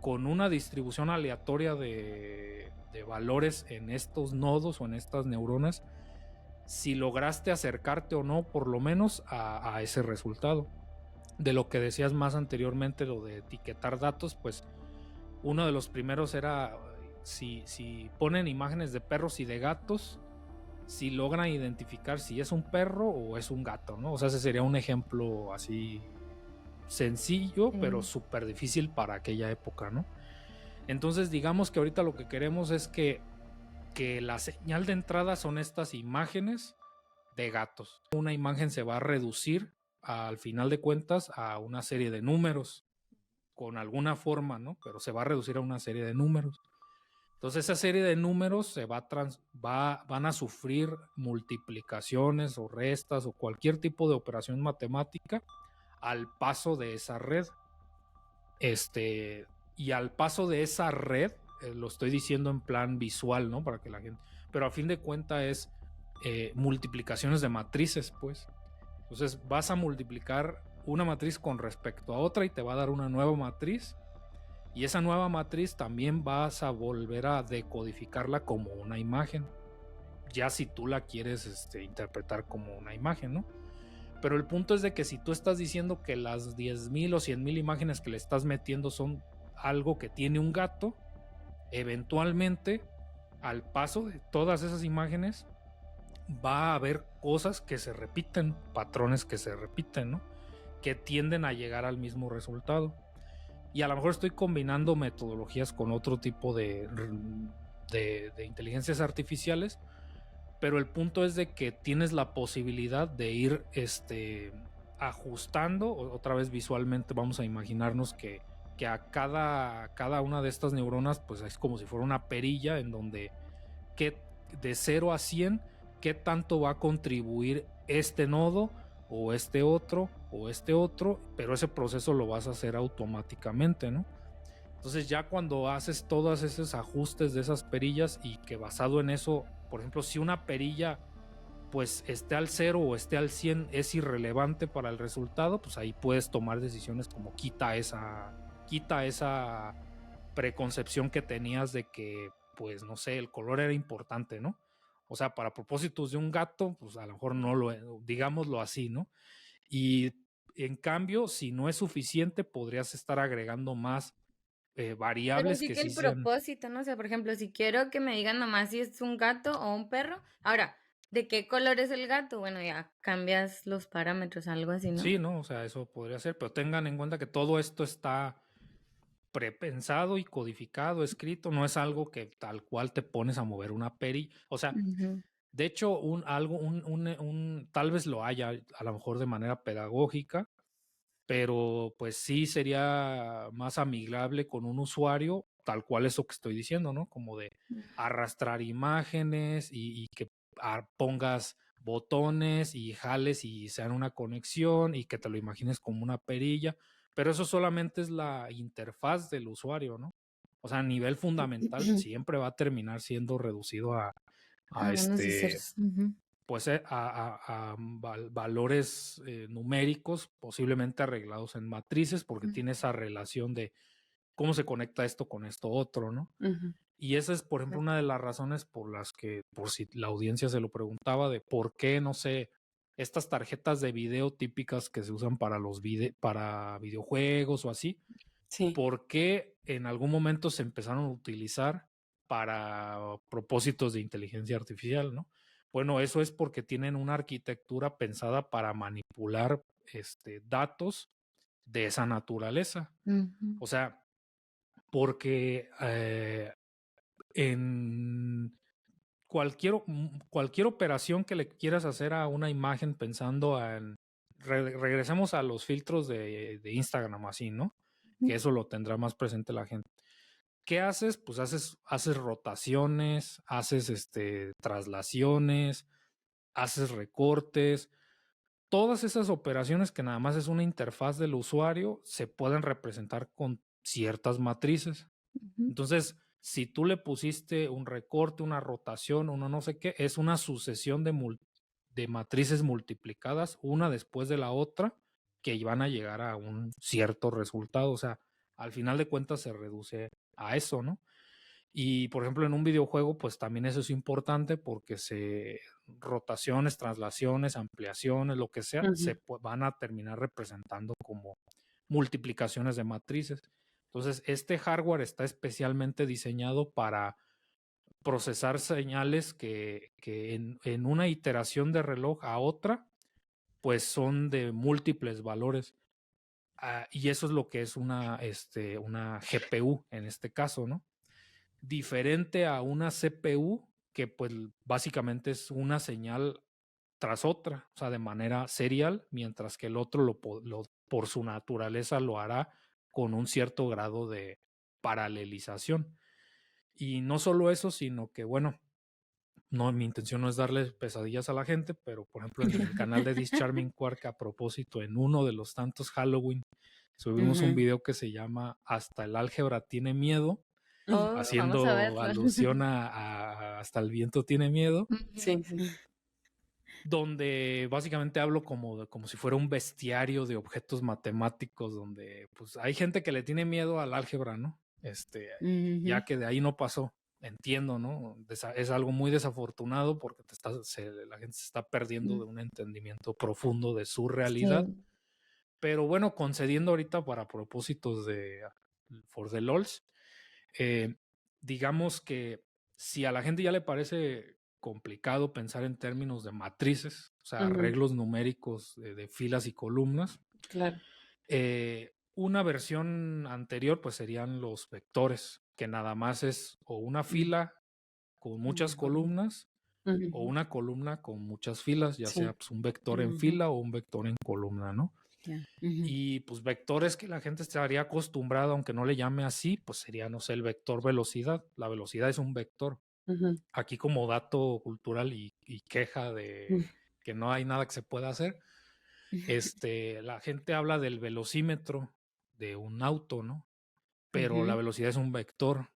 con una distribución aleatoria de valores en estos nodos o en estas neuronas, si lograste acercarte o no por lo menos a ese resultado. De lo que decías más anteriormente, lo de etiquetar datos, pues uno de los primeros era si ponen imágenes de perros y de gatos, si logran identificar si es un perro o es un gato, ¿no? O sea, ese sería un ejemplo así sencillo, pero súper difícil para aquella época, ¿no? Entonces digamos que ahorita lo que queremos es que la señal de entrada son estas imágenes de gatos. Una imagen se va a reducir al final de cuentas a una serie de números con alguna forma, ¿no? Pero se va a reducir a una serie de números. Entonces esa serie de números se van a sufrir multiplicaciones o restas o cualquier tipo de operación matemática al paso de esa red. Y al paso de esa red, lo estoy diciendo en plan visual, ¿no? Para que la gente... Pero a fin de cuentas es multiplicaciones de matrices, pues. Entonces vas a multiplicar una matriz con respecto a otra y te va a dar una nueva matriz. Y esa nueva matriz también vas a volver a decodificarla como una imagen. Ya si tú la quieres interpretar como una imagen, ¿no? Pero el punto es de que si tú estás diciendo que las 10,000 o 100,000 imágenes que le estás metiendo son algo que tiene un gato, eventualmente al paso de todas esas imágenes va a haber cosas que se repiten, patrones que se repiten, ¿no? Que tienden a llegar al mismo resultado. Y a lo mejor estoy combinando metodologías con otro tipo de inteligencias artificiales, pero el punto es de que tienes la posibilidad de ir ajustando, otra vez visualmente vamos a imaginarnos que a cada una de estas neuronas pues es como si fuera una perilla en donde de 0 a 100 qué tanto va a contribuir este nodo o este otro, pero ese proceso lo vas a hacer automáticamente, ¿no? Entonces ya cuando haces todos esos ajustes de esas perillas y que basado en eso, por ejemplo, si una perilla pues esté al 0 o esté al 100 es irrelevante para el resultado, pues ahí puedes tomar decisiones como quita esa preconcepción que tenías de que, pues no sé, el color era importante, ¿no? O sea, para propósitos de un gato, pues a lo mejor no digámoslo así, ¿no? Y en cambio, si no es suficiente, podrías estar agregando más variables. Pero sí que el propósito, ¿no? O sea, por ejemplo, si quiero que me digan nomás si es un gato o un perro, ahora, ¿de qué color es el gato? Bueno, ya cambias los parámetros, algo así, ¿no? Sí, ¿no? O sea, eso podría ser, pero tengan en cuenta que todo esto está prepensado y codificado, escrito, no es algo que tal cual te pones a mover una perilla, o sea, de hecho, tal vez lo haya, a lo mejor de manera pedagógica, pero pues sí sería más amigable con un usuario tal cual eso que estoy diciendo, ¿no? Como de arrastrar imágenes y que pongas botones y jales y sean una conexión y que te lo imagines como una perilla, pero eso solamente es la interfaz del usuario, ¿no? O sea, a nivel fundamental siempre va a terminar siendo reducido a pues a valores numéricos, posiblemente arreglados en matrices, porque tiene esa relación de cómo se conecta esto con esto otro, ¿no? Y esa es, por ejemplo, una de las razones por las que, por si la audiencia se lo preguntaba, de por qué, no sé, estas tarjetas de video típicas que se usan para para videojuegos o así, Sí. ¿por qué en algún momento se empezaron a utilizar para propósitos de inteligencia artificial, ¿no? Bueno, eso es porque tienen una arquitectura pensada para manipular datos de esa naturaleza. O sea, porque en cualquier operación que le quieras hacer a una imagen pensando en... regresemos a los filtros de Instagram, así, ¿no? Que eso lo tendrá más presente la gente. ¿Qué haces? Pues haces rotaciones, haces traslaciones, haces recortes. Todas esas operaciones que nada más es una interfaz del usuario se pueden representar con ciertas matrices. Entonces, si tú le pusiste un recorte, una rotación, uno no sé qué, es una sucesión de matrices multiplicadas una después de la otra que van a llegar a un cierto resultado. O sea, al final de cuentas se reduce a eso, ¿no? Y por ejemplo, en un videojuego, pues también eso es importante porque rotaciones, traslaciones, ampliaciones, lo que sea, se van a terminar representando como multiplicaciones de matrices. Entonces, este hardware está especialmente diseñado para procesar señales que en una iteración de reloj a otra, pues son de múltiples valores. Y eso es lo que es una GPU en este caso, ¿no? Diferente a una CPU que pues básicamente es una señal tras otra, o sea, de manera serial, mientras que el otro por su naturaleza lo hará con un cierto grado de paralelización. Y no solo eso, sino que, bueno, no, mi intención no es darle pesadillas a la gente, pero por ejemplo en el canal de This Charming Quark, a propósito, en uno de los tantos Halloween, subimos un video que se llama Hasta el álgebra tiene miedo, haciendo alusión a Hasta el viento tiene miedo. Sí, sí. Donde básicamente hablo como si fuera un bestiario de objetos matemáticos, donde pues hay gente que le tiene miedo al álgebra, ¿no? Ya que de ahí no pasó, entiendo, ¿no? Es algo muy desafortunado porque la gente se está perdiendo de un entendimiento profundo de su realidad. Sí. Pero bueno, concediendo ahorita para propósitos de For the LOLs, digamos que si a la gente ya le parece complicado pensar en términos de matrices, o sea, arreglos numéricos de filas y columnas. Claro. Una versión anterior, pues serían los vectores, que nada más es o una fila con muchas columnas o una columna con muchas filas, ya sea pues, un vector en fila o un vector en columna, ¿no? Y pues vectores que la gente estaría acostumbrada, aunque no le llame así, pues sería, no sé, el vector velocidad. La velocidad es un vector. Aquí como dato cultural y queja de que no hay nada que se pueda hacer, la gente habla del velocímetro de un auto, ¿no? Pero la velocidad es un vector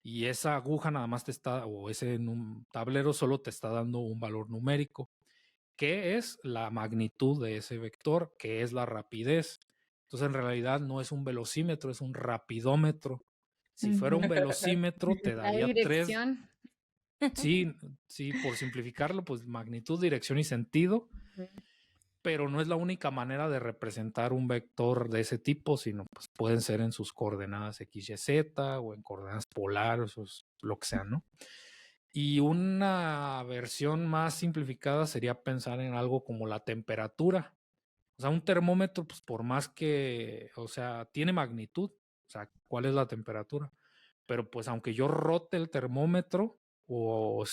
y esa aguja nada más o ese en un tablero solo te está dando un valor numérico, que es la magnitud de ese vector, que es la rapidez. Entonces en realidad no es un velocímetro, es un rapidómetro. Si fuera un velocímetro te daría dirección. Sí, por simplificarlo, pues magnitud, dirección y sentido, pero no es la única manera de representar un vector de ese tipo, sino pues pueden ser en sus coordenadas X, Y, Z o en coordenadas polares o lo que sea, ¿no? Y una versión más simplificada sería pensar en algo como la temperatura. O sea, un termómetro, pues por más que, o sea, tiene magnitud, o sea, ¿cuál es la temperatura? Pero pues aunque yo rote el termómetro o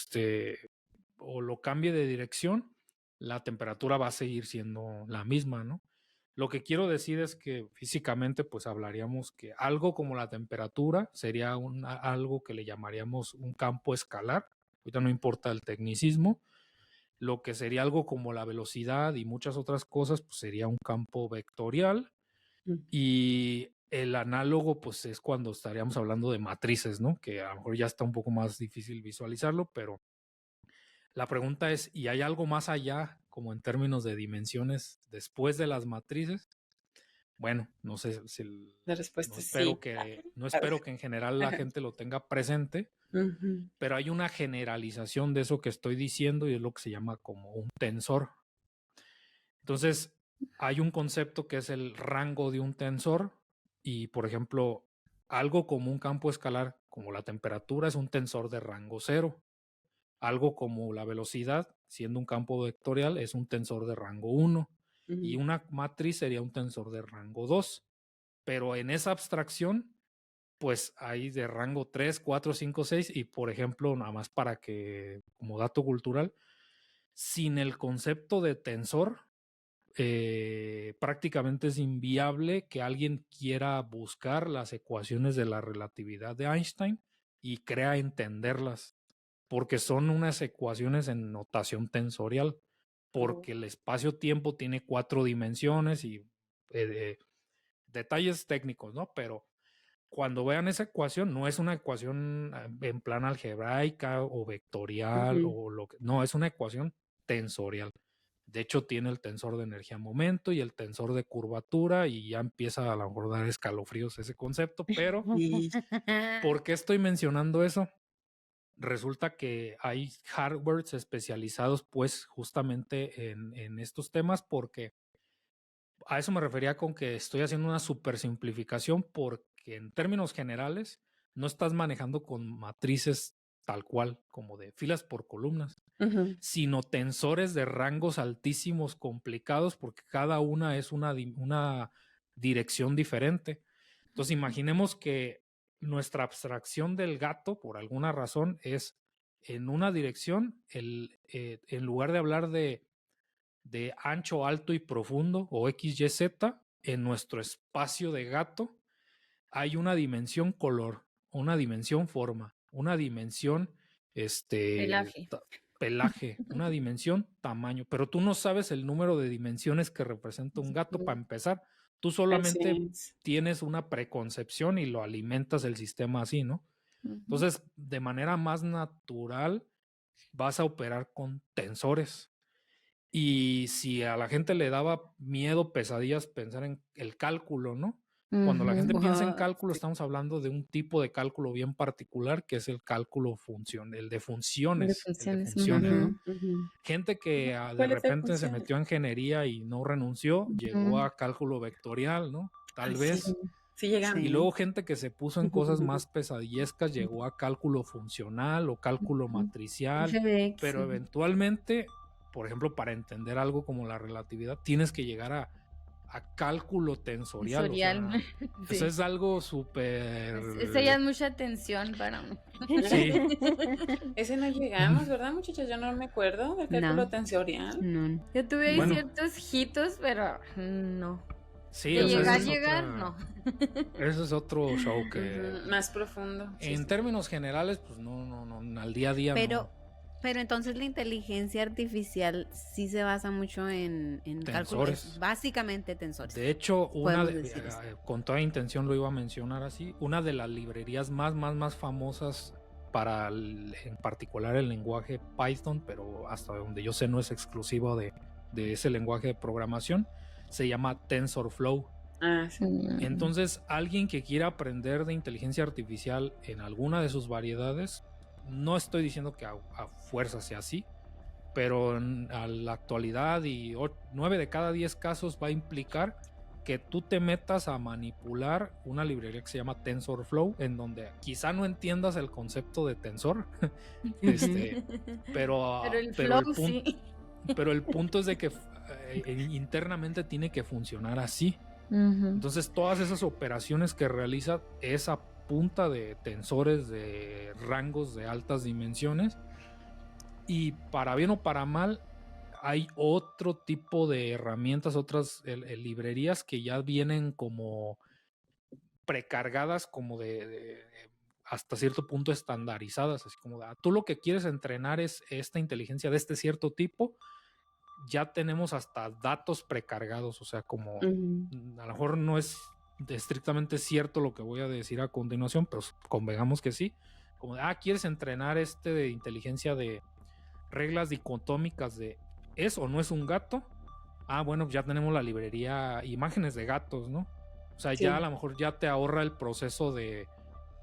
lo cambie de dirección, la temperatura va a seguir siendo la misma, ¿no? Lo que quiero decir es que físicamente pues hablaríamos que algo como la temperatura sería algo que le llamaríamos un campo escalar. Ahorita no importa el tecnicismo. Lo que sería algo como la velocidad y muchas otras cosas pues sería un campo vectorial. Y el análogo pues es cuando estaríamos hablando de matrices, ¿no? Que a lo mejor ya está un poco más difícil visualizarlo, pero la pregunta es, ¿y hay algo más allá, como en términos de dimensiones, después de las matrices? Bueno, no sé si La respuesta no es espero sí. que en general la gente lo tenga presente, pero hay una generalización de eso que estoy diciendo y es lo que se llama como un tensor. Entonces, hay un concepto que es el rango de un tensor y, por ejemplo, algo como un campo escalar, como la temperatura, es un tensor de rango 0. Algo como la velocidad, siendo un campo vectorial, es un tensor de rango 1. Y una matriz sería un tensor de rango 2. Pero en esa abstracción, pues hay de rango 3, 4, 5, 6. Y por ejemplo, nada más para que, como dato cultural, sin el concepto de tensor, prácticamente es inviable que alguien quiera buscar las ecuaciones de la relatividad de Einstein y crea entenderlas, porque son unas ecuaciones en notación tensorial, porque el espacio-tiempo tiene 4 dimensiones y detalles técnicos, ¿no? Pero cuando vean esa ecuación, no es una ecuación en plan algebraica o vectorial o lo que, no, es una ecuación tensorial. De hecho, tiene el tensor de energía-momento y el tensor de curvatura y ya empieza a lo mejor dar escalofríos ese concepto, pero ¿por qué estoy mencionando eso? Resulta que hay hardwares especializados pues justamente en estos temas, porque a eso me refería con que estoy haciendo una super simplificación, porque en términos generales no estás manejando con matrices tal cual, como de filas por columnas, sino tensores de rangos altísimos complicados, porque cada una es una dirección diferente. Entonces imaginemos que nuestra abstracción del gato, por alguna razón, es en una dirección, en lugar de hablar de ancho, alto y profundo o XYZ, en nuestro espacio de gato hay una dimensión color, una dimensión forma, una dimensión pelaje, una dimensión tamaño, pero tú no sabes el número de dimensiones que representa un gato para empezar. Tú solamente tienes una preconcepción y lo alimentas el sistema así, ¿no? Entonces, de manera más natural, vas a operar con tensores. Y si a la gente le daba miedo, pesadillas, pensar en el cálculo, ¿no? Cuando la gente piensa en cálculo, estamos hablando de un tipo de cálculo bien particular, que es el cálculo el de funciones. Gente que de repente se metió a ingeniería y no renunció, llegó a cálculo vectorial, ¿no? Tal vez. Sí llegamos. Y luego gente que se puso en cosas más pesadillescas llegó a cálculo funcional o cálculo matricial, pero eventualmente, por ejemplo, para entender algo como la relatividad, tienes que llegar a cálculo tensorial. O sea, sí. Eso es algo súper... Eso ya es mucha tensión para mí. Sí. Ese no llegamos, ¿verdad, muchachos? Yo no me acuerdo del cálculo tensorial. No. Yo tuve ahí ciertos hitos, pero no. Sí, de llegar, no. Eso es otro show que... más profundo. En términos generales, pues no, al día a día Pero entonces la inteligencia artificial sí se basa mucho en cálculos, básicamente tensores. De hecho, con toda intención lo iba a mencionar así, una de las librerías más famosas para en particular el lenguaje Python, pero hasta donde yo sé no es exclusivo de ese lenguaje de programación, se llama TensorFlow. Sí. Entonces, alguien que quiera aprender de inteligencia artificial en alguna de sus variedades, no estoy diciendo que a fuerza sea así, pero a la actualidad y 9 de cada 10 casos va a implicar que tú te metas a manipular una librería que se llama TensorFlow, en donde quizá no entiendas el concepto de tensor, pero el punto es de que internamente tiene que funcionar así. Entonces todas esas operaciones que realiza esa punta de tensores de rangos de altas dimensiones, y para bien o para mal hay otro tipo de herramientas, otras librerías que ya vienen como precargadas, como de hasta cierto punto estandarizadas, así como tú lo que quieres entrenar es esta inteligencia de este cierto tipo, ya tenemos hasta datos precargados, o sea, como a lo mejor no es estrictamente cierto lo que voy a decir a continuación, pero convengamos que sí, como quieres entrenar de inteligencia de reglas dicotómicas de ¿es o no es un gato? Bueno, ya tenemos la librería imágenes de gatos, ¿no? O sea, ya a lo mejor ya te ahorra el proceso de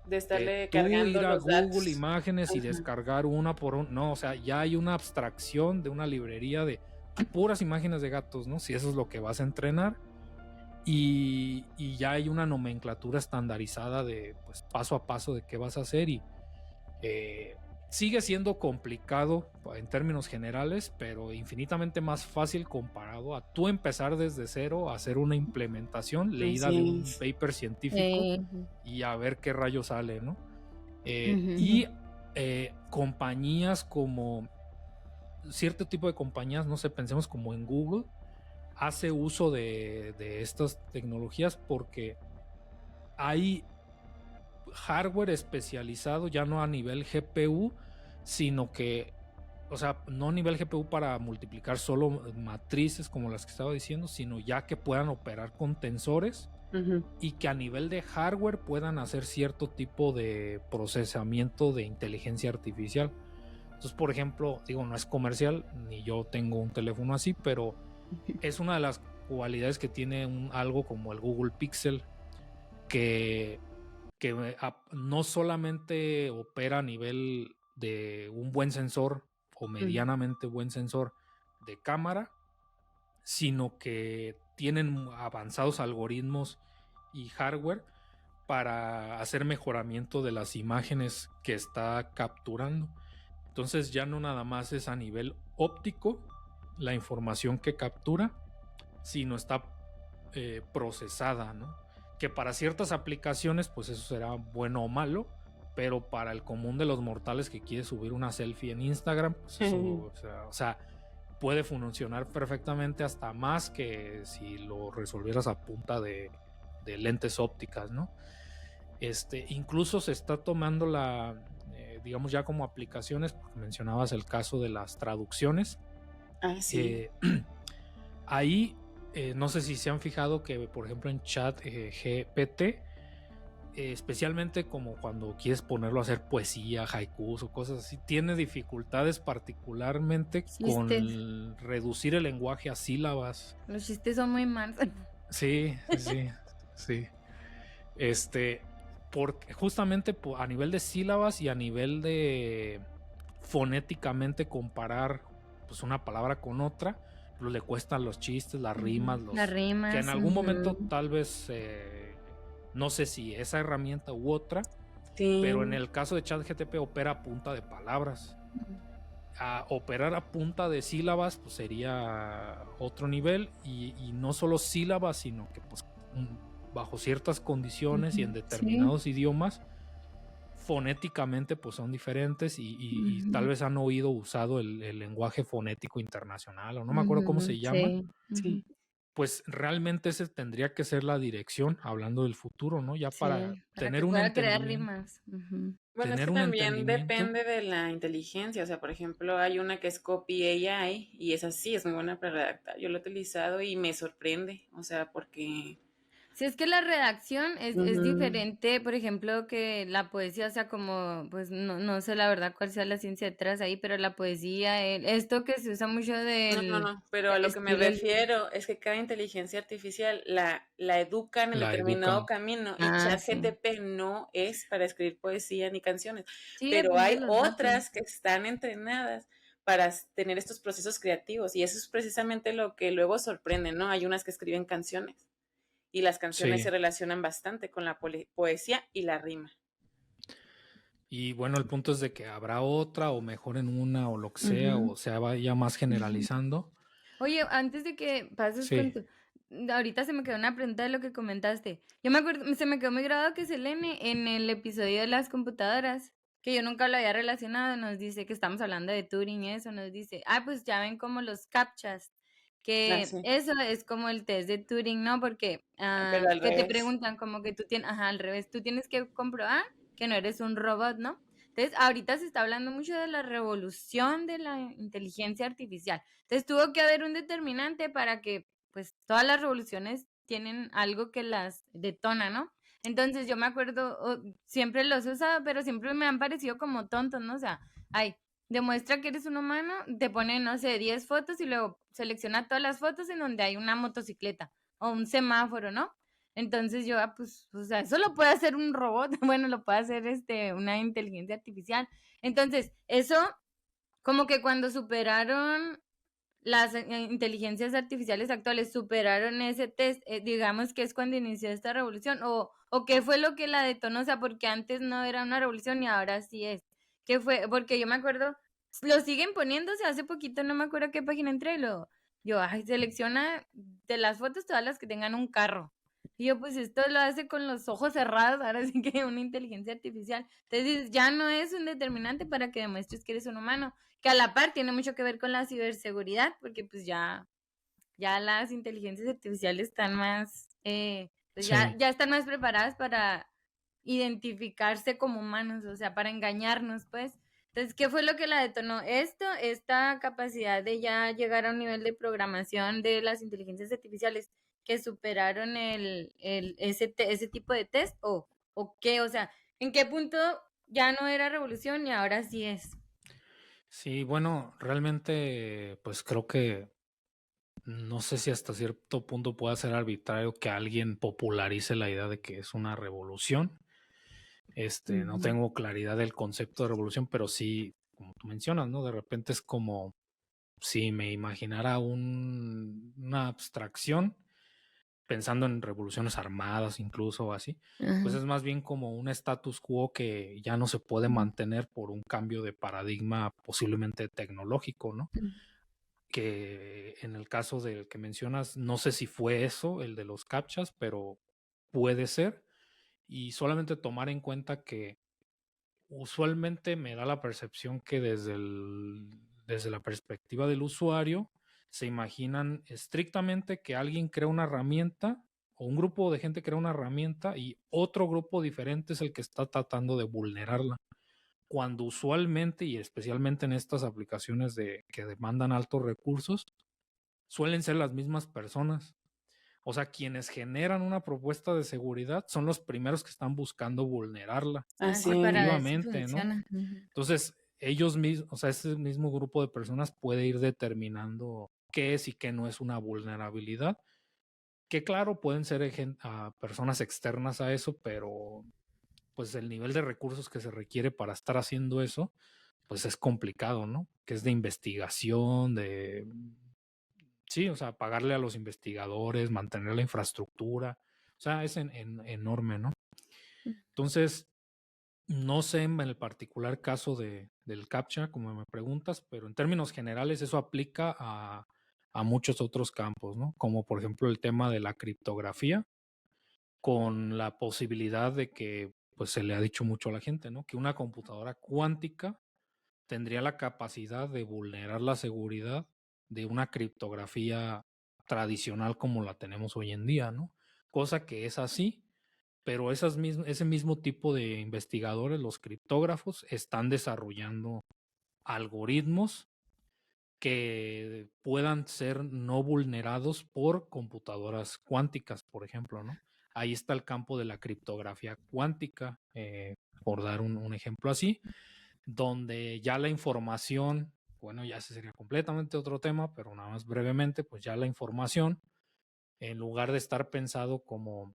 estarle tú cargando ir a los Google datos. Imágenes y descargar una por una. No, o sea, ya hay una abstracción de una librería de puras imágenes de gatos, ¿no? Si eso es lo que vas a entrenar. Y ya hay una nomenclatura estandarizada de pues paso a paso de qué vas a hacer y sigue siendo complicado en términos generales, pero infinitamente más fácil comparado a tú empezar desde cero a hacer una implementación leída de un paper científico y a ver qué rayo sale, ¿no? Y compañías como cierto tipo de compañías, no sé, pensemos como en Google, hace uso de estas tecnologías porque hay hardware especializado, ya no a nivel GPU, sino que, o sea, no a nivel GPU para multiplicar solo matrices como las que estaba diciendo, sino ya que puedan operar con tensores y que a nivel de hardware puedan hacer cierto tipo de procesamiento de inteligencia artificial. Entonces, por ejemplo, digo, no es comercial, ni yo tengo un teléfono así, pero es una de las cualidades que tiene algo como el Google Pixel, que no solamente opera a nivel de un buen sensor o medianamente buen sensor de cámara, sino que tienen avanzados algoritmos y hardware para hacer mejoramiento de las imágenes que está capturando. Entonces ya no nada más es a nivel óptico la información que captura, sino está procesada, ¿no? Que para ciertas aplicaciones pues eso será bueno o malo, pero para el común de los mortales que quiere subir una selfie en Instagram, pues eso, o sea, puede funcionar perfectamente hasta más que si lo resolvieras a punta de lentes ópticas, ¿no? Incluso se está tomando digamos ya como aplicaciones, porque mencionabas el caso de las traducciones. Sí. Ahí no sé si se han fijado que, por ejemplo, en Chat GPT, especialmente como cuando quieres ponerlo a hacer poesía, haikus o cosas así, tiene dificultades particularmente con reducir el lenguaje a sílabas. Los chistes son muy malos. Sí. Porque justamente a nivel de sílabas y a nivel de fonéticamente comparar pues una palabra con otra, le cuestan los chistes, las rimas, que en algún momento tal vez no sé si esa herramienta u otra, pero en el caso de ChatGPT opera a punta de palabras. A operar a punta de sílabas pues sería otro nivel, y no solo sílabas, sino que pues bajo ciertas condiciones y en determinados idiomas fonéticamente pues son diferentes y tal vez han usado el lenguaje fonético internacional, o no me acuerdo cómo se llama. Pues realmente ese tendría que ser la dirección, hablando del futuro, ¿no? Ya para tener un entendimiento. Crear rimas. Bueno, es que también depende de la inteligencia. O sea, por ejemplo, hay una que es Copy AI y esa sí es muy buena para redactar. Yo lo he utilizado y me sorprende, o sea, porque... Sí, es que la redacción es diferente, por ejemplo, que la poesía, o sea, como, pues no sé la verdad cuál sea la ciencia detrás ahí, pero la poesía, esto que se usa mucho No, pero a lo que me refiero es que cada inteligencia artificial la educan en determinado camino, y ChatGPT no es para escribir poesía ni canciones, pero hay otras que están entrenadas para tener estos procesos creativos, y eso es precisamente lo que luego sorprende, ¿no? Hay unas que escriben canciones, y las canciones se relacionan bastante con la poesía y la rima. Y bueno, el punto es de que habrá otra o mejoren una o lo que sea, o sea, vaya más generalizando. Oye, antes de que pases con tu... Ahorita se me quedó una pregunta de lo que comentaste. Yo me acuerdo, se me quedó muy grabado que Selene en el episodio de las computadoras que yo nunca lo había relacionado, nos dice que estamos hablando de Turing y eso, nos dice, pues ya ven como los CAPTCHAs, que sí. eso es como el test de Turing, ¿no? Porque Pero al que te revés. preguntan como que tú tienes, al revés, tú tienes que comprobar que no eres un robot, ¿no? Entonces, ahorita se está hablando mucho de la revolución de la inteligencia artificial. Entonces, tuvo que haber un determinante para que, pues, todas las revoluciones tienen algo que las detona, ¿no? Entonces, yo me acuerdo, siempre los he usado, pero siempre me han parecido como tontos, ¿no? O sea, demuestra que eres un humano, te pone, no sé, 10 fotos y luego selecciona todas las fotos en donde hay una motocicleta o un semáforo, ¿no? Entonces yo, pues, o sea, eso lo puede hacer un robot, bueno, lo puede hacer una inteligencia artificial. Entonces, eso, como que cuando superaron las inteligencias artificiales actuales, superaron ese test, digamos que es cuando inició esta revolución, o qué fue lo que la detonó, o sea, porque antes no era una revolución y ahora sí es. ¿Qué fue? Porque yo me acuerdo, lo siguen poniéndose, hace poquito no me acuerdo a qué página entré, selecciona de las fotos todas las que tengan un carro. Y yo, pues esto lo hace con los ojos cerrados, ahora sí que una inteligencia artificial. Entonces ya no es un determinante para que demuestres que eres un humano, que a la par tiene mucho que ver con la ciberseguridad, porque pues ya las inteligencias artificiales están más, pues Sí. ya están más preparadas para identificarse como humanos, o sea, para engañarnos, pues. Entonces, ¿qué fue lo que la detonó? Esta capacidad de ya llegar a un nivel de programación de las inteligencias artificiales que superaron ese tipo de test, o qué, o sea, ¿en qué punto ya no era revolución y ahora sí es? Sí, bueno, realmente, pues creo que no sé si hasta cierto punto pueda ser arbitrario que alguien popularice la idea de que es una revolución. No tengo claridad del concepto de revolución, pero sí, como tú mencionas, ¿no? De repente es como si me imaginara una abstracción, pensando en revoluciones armadas incluso o así, pues es más bien como un status quo que ya no se puede mantener por un cambio de paradigma posiblemente tecnológico, ¿no? Que en el caso del que mencionas, no sé si fue eso, el de los captchas, pero puede ser. Y solamente tomar en cuenta que usualmente me da la percepción que desde la perspectiva del usuario se imaginan estrictamente que alguien crea una herramienta o un grupo de gente crea una herramienta y otro grupo diferente es el que está tratando de vulnerarla. Cuando usualmente y especialmente en estas aplicaciones que demandan altos recursos, suelen ser las mismas personas. O sea, quienes generan una propuesta de seguridad son los primeros que están buscando vulnerarla Así Para ver si activamente, ¿no? funciona. Entonces, ellos mismos, o sea, ese mismo grupo de personas puede ir determinando qué es y qué no es una vulnerabilidad. Que claro, pueden ser personas externas a eso, pero pues el nivel de recursos que se requiere para estar haciendo eso, pues es complicado, ¿no? Que es de investigación, sí, o sea, pagarle a los investigadores, mantener la infraestructura, o sea, es enorme, ¿no? Entonces, no sé en el particular caso del CAPTCHA, como me preguntas, pero en términos generales eso aplica a muchos otros campos, ¿no? Como por ejemplo el tema de la criptografía, con la posibilidad de que, pues se le ha dicho mucho a la gente, ¿no? Que una computadora cuántica tendría la capacidad de vulnerar la seguridad de una criptografía tradicional como la tenemos hoy en día, ¿no? Cosa que es así, pero ese mismo tipo de investigadores, los criptógrafos, están desarrollando algoritmos que puedan ser no vulnerados por computadoras cuánticas, por ejemplo, ¿no? Ahí está el campo de la criptografía cuántica, por dar un ejemplo así, donde ya la información, bueno, ya ese sería completamente otro tema, pero nada más brevemente, pues ya la información, en lugar de estar pensado como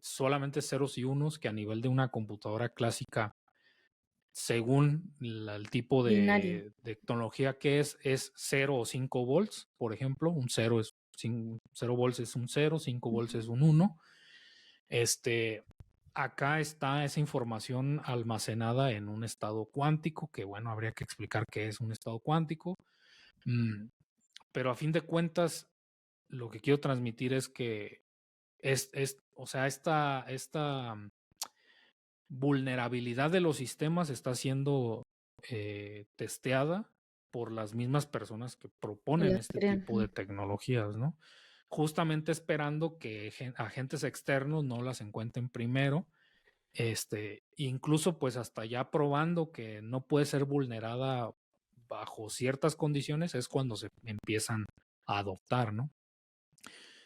solamente ceros y unos, que a nivel de una computadora clásica, según el tipo Binario. de tecnología que es 0 o 5 volts, por ejemplo, un 0 es 0 volts es un 0, 5 volts es un 1. Acá está esa información almacenada en un estado cuántico, que bueno, habría que explicar qué es un estado cuántico. Pero a fin de cuentas, lo que quiero transmitir es que o sea, vulnerabilidad de los sistemas está siendo testeada por las mismas personas que proponen este tipo de tecnologías, ¿no? Justamente esperando que agentes externos no las encuentren primero, incluso pues hasta ya probando que no puede ser vulnerada bajo ciertas condiciones es cuando se empiezan a adoptar, ¿no?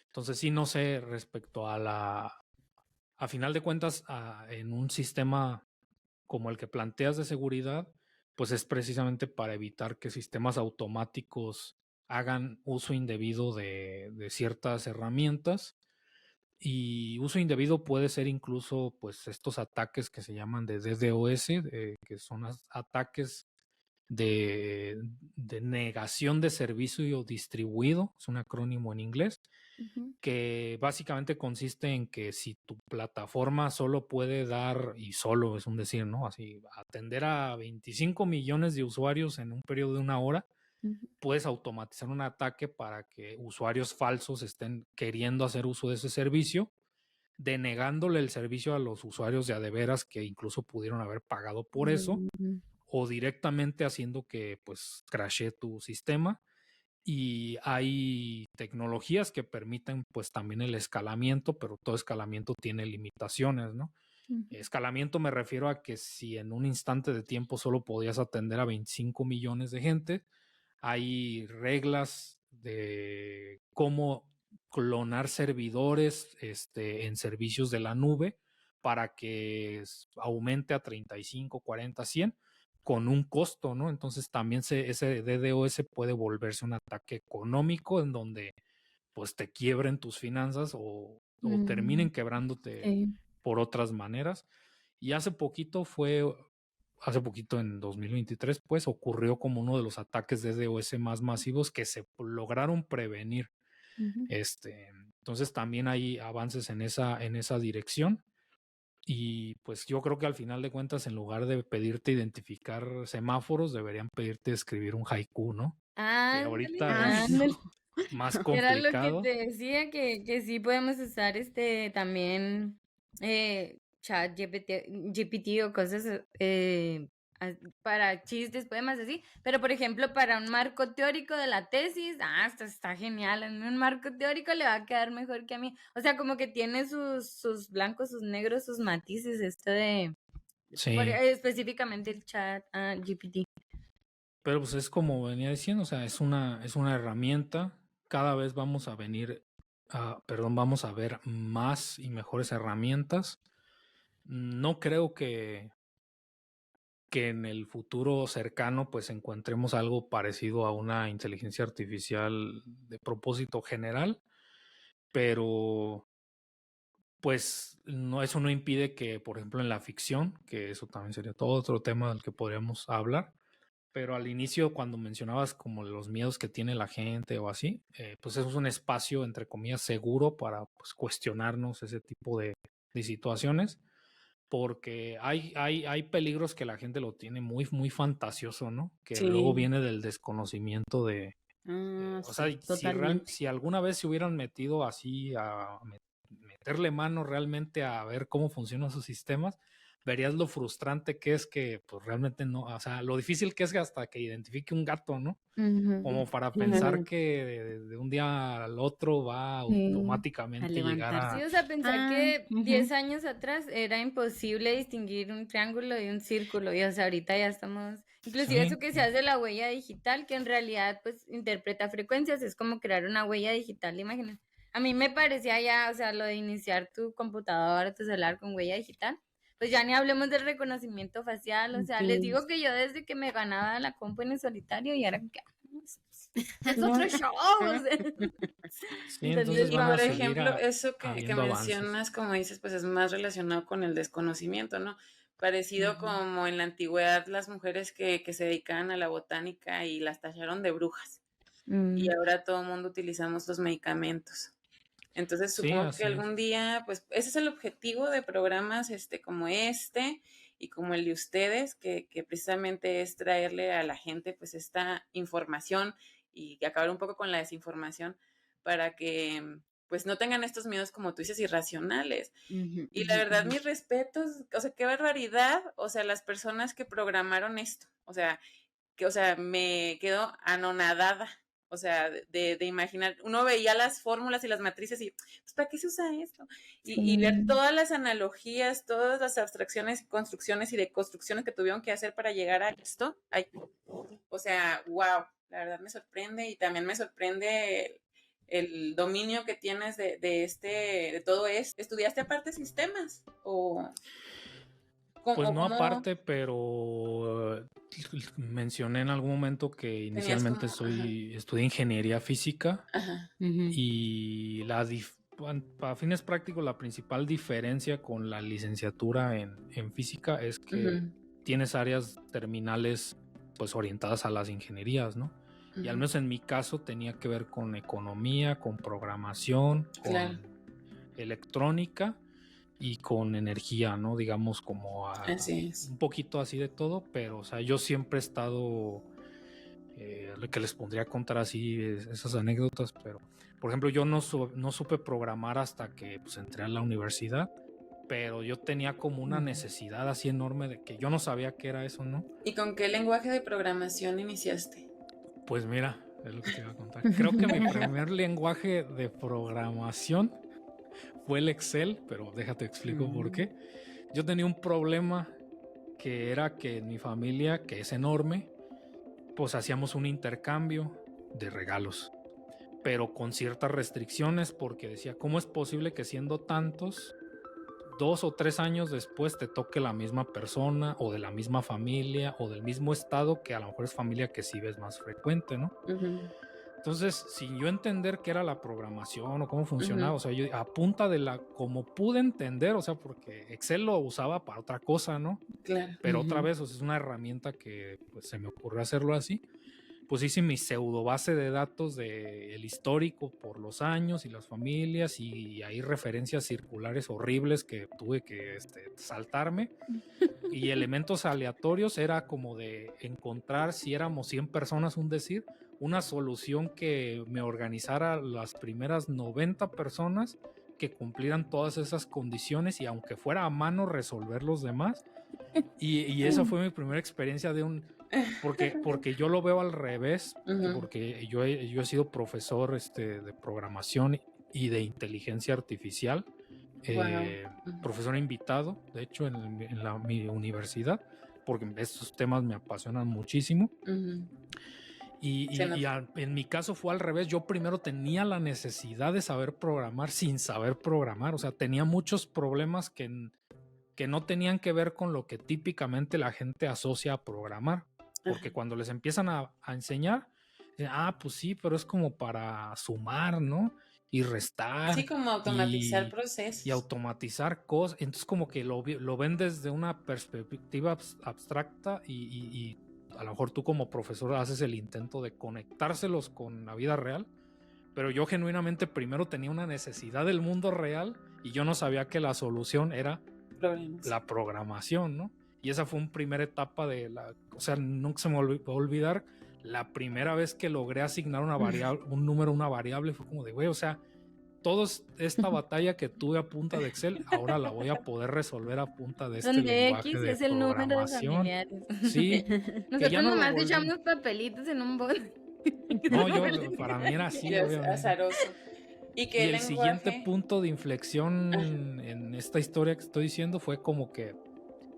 Entonces sí, no sé, respecto a final de cuentas, en un sistema como el que planteas de seguridad, pues es precisamente para evitar que sistemas automáticos hagan uso indebido de ciertas herramientas. Y uso indebido puede ser incluso pues estos ataques que se llaman de DDoS, que son ataques de negación de servicio distribuido, es un acrónimo en inglés, que básicamente consiste en que si tu plataforma solo puede dar, y solo es un decir, ¿no? Así, atender a 25 millones de usuarios en un periodo de 1 hora, puedes automatizar un ataque para que usuarios falsos estén queriendo hacer uso de ese servicio, denegándole el servicio a los usuarios de a de veras que incluso pudieron haber pagado por eso, o directamente haciendo que pues crashee tu sistema. Y hay tecnologías que permiten pues también el escalamiento, pero todo escalamiento tiene limitaciones, ¿no? Escalamiento me refiero a que si en un instante de tiempo solo podías atender a 25 millones de gente, hay reglas de cómo clonar servidores en servicios de la nube para que aumente a 35, 40, 100 con un costo, ¿no? Entonces también ese DDoS puede volverse un ataque económico en donde pues te quiebren tus finanzas o terminen quebrándote por otras maneras. Y hace poquito en 2023, pues ocurrió como uno de los ataques de DDoS más masivos que se lograron prevenir. Entonces también hay avances en esa dirección. Y pues yo creo que al final de cuentas, en lugar de pedirte identificar semáforos, deberían pedirte escribir un haiku, ¿no? Que ahorita es más Era lo que complicado. te decía, que sí podemos usar también chat GPT o cosas para chistes, poemas así, pero por ejemplo para un marco teórico de la tesis, esto está genial, en un marco teórico le va a quedar mejor que a mí, o sea, como que tiene sus blancos, sus negros, sus matices, Sí. específicamente el chat GPT. Pero pues es como venía diciendo, o sea, es una herramienta. Cada vez vamos a vamos a ver más y mejores herramientas. No creo que en el futuro cercano pues encontremos algo parecido a una inteligencia artificial de propósito general, pero pues eso no impide que, por ejemplo, en la ficción, que eso también sería todo otro tema del que podríamos hablar, pero al inicio cuando mencionabas como los miedos que tiene la gente o así, pues eso es un espacio, entre comillas, seguro para pues, cuestionarnos ese tipo de situaciones, porque hay peligros que la gente lo tiene muy, muy fantasioso, ¿no? Que luego viene del desconocimiento de... o sea, si alguna vez se hubieran metido así a meterle mano realmente a ver cómo funcionan sus sistemas, verías lo frustrante que es que pues realmente no, o sea, lo difícil que es hasta que identifique un gato, ¿no? Como para pensar que de un día al otro va automáticamente llegar a... Sí, o sea, pensar que 10 años atrás era imposible distinguir un triángulo y un círculo, y o sea, ahorita ya estamos, inclusive eso que se hace la huella digital, que en realidad pues interpreta frecuencias, es como crear una huella digital de imágenes. A mí me parecía ya, o sea, lo de iniciar tu computadora, tu celular con huella digital, pues ya ni hablemos del reconocimiento facial, o sea, les digo que yo desde que me ganaba la compu en el solitario y ahora que es otro show. Sí, entonces y por ejemplo, eso que mencionas, avances. como dices, pues es más relacionado con el desconocimiento, ¿no? Parecido como en la antigüedad las mujeres que se dedicaban a la botánica y las tallaron de brujas. Y ahora todo el mundo utilizamos los medicamentos. Entonces supongo que algún día, pues ese es el objetivo de programas como y como el de ustedes, que precisamente es traerle a la gente pues esta información y acabar un poco con la desinformación para que pues no tengan estos miedos, como tú dices, irracionales. Ujú, Y la ujú, verdad, ujú. mis respetos, o sea, qué barbaridad, o sea, las personas que programaron esto, o sea, me quedo anonadada, o sea, de imaginar, uno veía las fórmulas y las matrices y, pues, ¿para qué se usa esto? Y ver Sí. todas las analogías, todas las abstracciones, construcciones y deconstrucciones que tuvieron que hacer para llegar a esto, ay, o sea, wow, la verdad me sorprende y también me sorprende el dominio que tienes de todo esto. ¿Estudiaste aparte sistemas? Pues O no cómo aparte, pero mencioné en algún momento que tenías como, inicialmente ajá, estudié ingeniería física ajá, Ujú, y para fines prácticos la principal diferencia con la licenciatura en física es que ujú, tienes áreas terminales pues orientadas a las ingenierías, ¿no? Y al ujú, menos en mi caso tenía que ver con economía, con programación, claro, con electrónica y con energía, ¿no? Digamos como así es. un poquito así de todo, pero o sea, yo siempre he estado, que les pondría a contar así esas anécdotas, pero por ejemplo yo no supe programar hasta que pues entré a la universidad, pero yo tenía como una ujú. necesidad así enorme de que yo no sabía qué era eso, ¿no? ¿Y con qué lenguaje de programación iniciaste? Pues mira, es lo que te iba a contar. Creo que mi primer lenguaje de programación fue el Excel, pero déjate explico por Mm, qué. Yo tenía un problema que era que en mi familia, que es enorme, pues hacíamos un intercambio de regalos, pero con ciertas restricciones porque decía, ¿cómo es posible que siendo tantos, 2 o 3 años después te toque la misma persona o de la misma familia o del mismo estado que a lo mejor es familia que sí ves más frecuente, ¿no? Ujú, Entonces, sin yo entender qué era la programación o cómo funcionaba, ujú, o sea, yo a punta de como pude entender, o sea, porque Excel lo usaba para otra cosa, ¿no? claro. Pero otra vez, o sea, es una herramienta que pues, se me ocurrió hacerlo así. Pues hice mi pseudo base de datos del histórico por los años y las familias y hay referencias circulares horribles que tuve que saltarme y elementos aleatorios era como de encontrar si éramos 100 personas, un decir, una solución que me organizara las primeras 90 personas que cumplieran todas esas condiciones y aunque fuera a mano resolver los demás. Y esa fue mi primera experiencia porque yo lo veo al revés, Ujú, porque yo he sido profesor de programación y de inteligencia artificial, wow. profesor invitado, de hecho, mi universidad, porque estos temas me apasionan muchísimo. Se nota. En mi caso fue al revés, yo primero tenía la necesidad de saber programar sin saber programar, o sea, tenía muchos problemas que no tenían que ver con lo que típicamente la gente asocia a programar, Ajá. porque cuando les empiezan a enseñar, pues sí, pero es como para sumar, ¿no? Y Sí, restar como automatizar y procesos. automatizar cosas, entonces como que lo ven desde una perspectiva abstracta y a lo mejor tú como profesor haces el intento de conectárselos con la vida real, pero yo genuinamente primero tenía una necesidad del mundo real y yo no sabía que la solución era Problemas. la programación, ¿no? Y esa fue una primera etapa o sea, nunca se me va a olvidar la primera vez que logré asignar una variable, un número a una variable, fue como de, güey, o sea, toda esta batalla que tuve a punta de Excel, ahora la voy a poder resolver a punta de este Donde lenguaje X de es el número de programación. familiares. Sí, que ya Nosotros no lo nomás volví. echamos papelitos en un bol. No, para mí era Y así, es obviamente. azaroso. ¿Y Y qué el siguiente lenguaje? punto de Ajá, inflexión en esta historia que estoy diciendo fue como que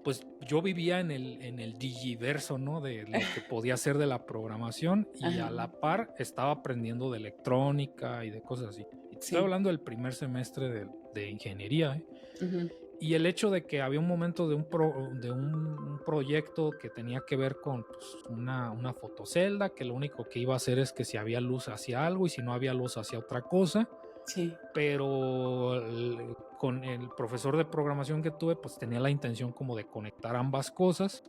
pues yo vivía en el digiverso, ¿no? De lo que podía hacer de la programación y ajá, a la par estaba aprendiendo de electrónica y de cosas así. Y te estoy sí. hablando del primer semestre de ingeniería, ¿eh? Ujú, Y el hecho de que había un momento de un proyecto que tenía que ver con pues, una fotocelda, que lo único que iba a hacer es que si había luz hacía algo y si no había luz hacía otra cosa, sí. pero con el profesor de programación que tuve, pues tenía la intención como de conectar ambas cosas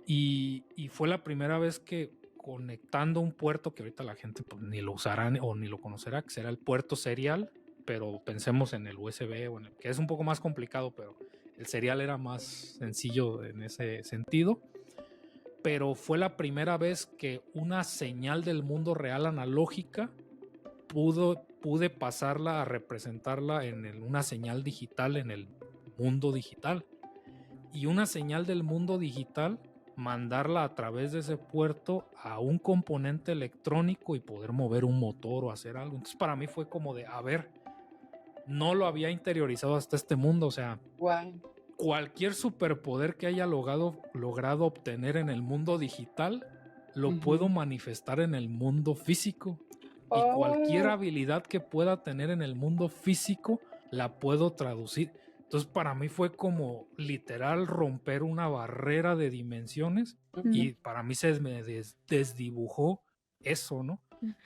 y fue la primera vez que conectando un puerto que ahorita la gente pues, ni lo usará o ni lo conocerá, que será el puerto serial, pero pensemos en el USB o que es un poco más complicado, pero el serial era más sencillo en ese sentido. Pero fue la primera vez que una señal del mundo real analógica pude pasarla a representarla en una señal digital en el mundo digital. Y una señal del mundo digital, mandarla a través de ese puerto a un componente electrónico y poder mover un motor o hacer algo. Entonces para mí fue como de, a ver, no lo había interiorizado hasta este mundo, o sea, Wow. cualquier superpoder que haya logrado obtener en el mundo digital, lo puedo manifestar en el mundo físico. Y cualquier habilidad que pueda tener en el mundo físico, la puedo traducir. Entonces para mí fue como literal romper una barrera de dimensiones y para mí se me desdibujó eso, ¿no?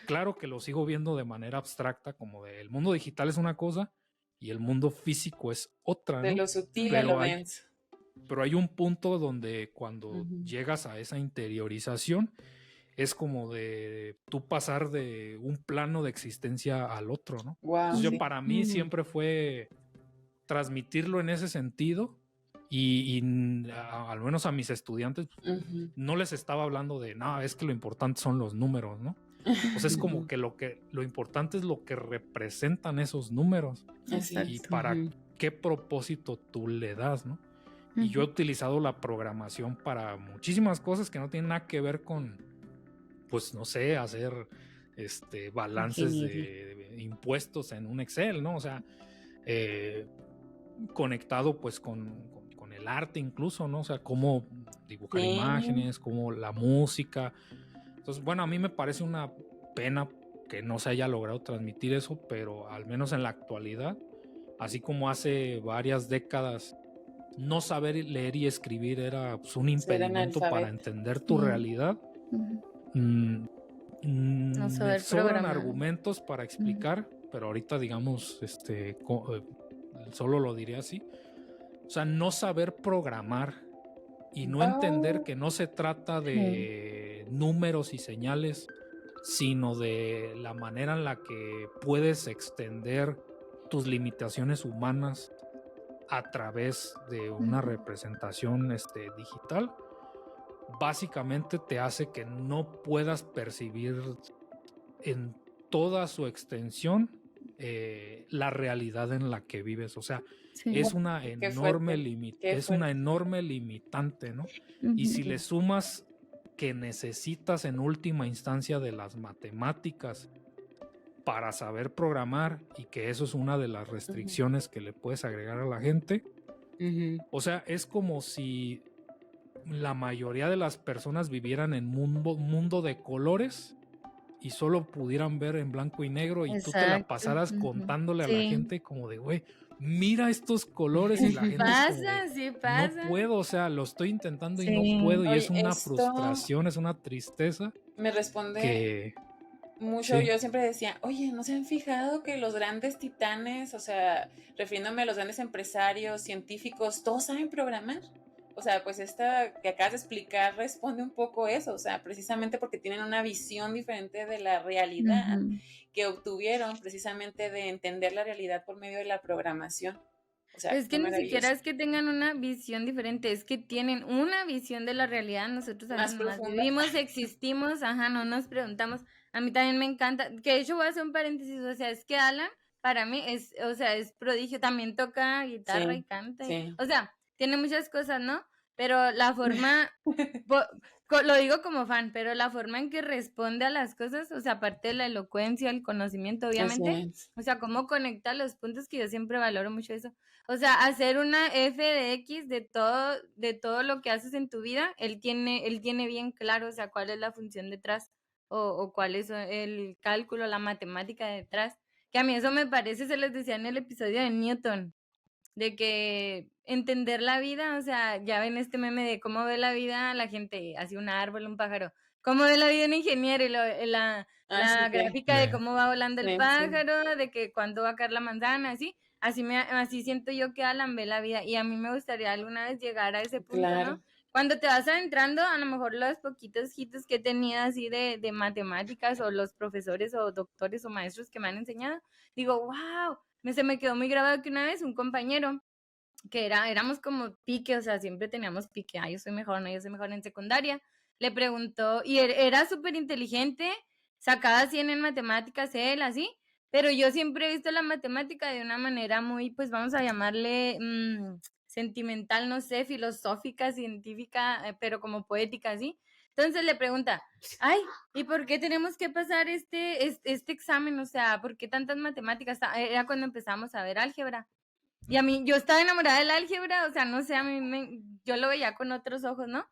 Claro que lo sigo viendo de manera abstracta, como de el mundo digital es una cosa y el mundo físico es otra, ¿no? De lo sutil a lo denso. Pero hay un punto donde cuando llegas a esa interiorización, es como de tú pasar de un plano de existencia al otro, ¿no? Wow, entonces yo para mí siempre fue transmitirlo en ese sentido y al menos a mis estudiantes no les estaba hablando de, no, es que lo importante son los números, ¿no? O sea, es como que lo importante es lo que representan esos números. Exacto. Y para qué propósito tú le das, ¿no? Y yo he utilizado la programación para muchísimas cosas que no tienen nada que ver con, pues no sé, hacer balances de impuestos en un Excel, ¿no? O sea, conectado pues con el arte incluso, ¿no? O sea, cómo dibujar imágenes, cómo la música. Entonces, bueno, a mí me parece una pena que no se haya logrado transmitir eso, pero al menos en la actualidad, así como hace varias décadas, no saber leer y escribir era pues, un impedimento para entender tu realidad. No saber me sobran programar. argumentos para explicar, pero ahorita digamos, solo lo diré así. O sea, no saber programar y no entender que no se trata de números y señales, sino de la manera en la que puedes extender tus limitaciones humanas a través de una representación digital, básicamente te hace que no puedas percibir en toda su extensión la realidad en la que vives. O sea, es una enorme limitante, ¿no? Y si le sumas que necesitas en última instancia de las matemáticas para saber programar y que eso es una de las restricciones que le puedes agregar a la gente, o sea, es como si la mayoría de las personas vivieran en un mundo de colores y solo pudieran ver en blanco y negro y tú te la pasaras contándole a la gente como de, güey, mira estos colores y la gente pasa, es como de, pasa. no puedo, o sea, lo estoy intentando y no puedo. Y es una frustración, es una tristeza. Me responde que mucho, yo siempre decía, oye, ¿no se han fijado que los grandes titanes, o sea, refiriéndome a los grandes empresarios, científicos, todos saben programar? O sea, pues esta que acabas de explicar responde un poco eso, o sea, precisamente porque tienen una visión diferente de la realidad que obtuvieron precisamente de entender la realidad por medio de la programación. O sea, es que ni siquiera es que tengan una visión diferente, es que tienen una visión de la realidad. Nosotros más vivimos, existimos, no nos preguntamos. A mí también me encanta, que de hecho voy a hacer un paréntesis, o sea, es que Alan para mí es prodigio, también toca guitarra y canta, o sea, tiene muchas cosas, ¿no? Pero la forma, lo digo como fan, pero la forma en que responde a las cosas, o sea, aparte de la elocuencia, el conocimiento, obviamente, o sea, cómo conecta los puntos, que yo siempre valoro mucho eso. O sea, hacer una F de X de todo lo que haces en tu vida, él tiene bien claro, o sea, cuál es la función detrás o cuál es el cálculo, la matemática detrás. Que a mí eso me parece, se les decía en el episodio de Newton, de que entender la vida, o sea, ya ven este meme de cómo ve la vida la gente, así un árbol, un pájaro, cómo ve la vida un ingeniero y la gráfica de cómo va volando el pájaro, de que cuándo va a caer la manzana, así siento yo que Alan ve la vida, y a mí me gustaría alguna vez llegar a ese punto, ¿no? Cuando te vas adentrando, a lo mejor los poquitos hitos que he tenido así de matemáticas, o los profesores o doctores o maestros que me han enseñado, digo, wow, se me quedó muy grabado que una vez un compañero, que éramos como pique, o sea, siempre teníamos pique, yo soy mejor, no, yo soy mejor en secundaria, le preguntó, y era súper inteligente, sacaba 100 en matemáticas él, así, pero yo siempre he visto la matemática de una manera muy, pues vamos a llamarle sentimental, no sé, filosófica, científica, pero como poética, ¿sí? Entonces le pregunta, ay, ¿y por qué tenemos que pasar este examen? O sea, ¿por qué tantas matemáticas? Era cuando empezamos a ver álgebra. Y a mí, yo estaba enamorada del álgebra, o sea, no sé, a mí yo lo veía con otros ojos, ¿no?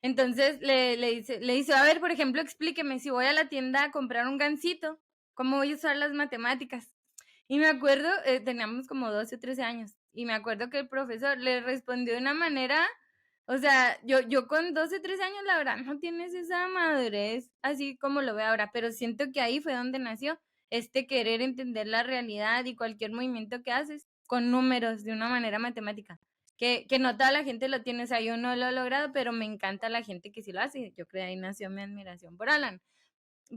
Entonces le dice, a ver, por ejemplo, explíqueme, si voy a la tienda a comprar un gansito, ¿cómo voy a usar las matemáticas? Y me acuerdo, teníamos como 12 o 13 años, y me acuerdo que el profesor le respondió de una manera, o sea, yo con 12 o 13 años, la verdad, no tienes esa madurez así como lo veo ahora, pero siento que ahí fue donde nació este querer entender la realidad y cualquier movimiento que haces con números de una manera matemática. Que no toda la gente lo tiene, o sea, yo no lo he logrado, pero me encanta la gente que sí lo hace. Yo creo que ahí nació mi admiración por Alan.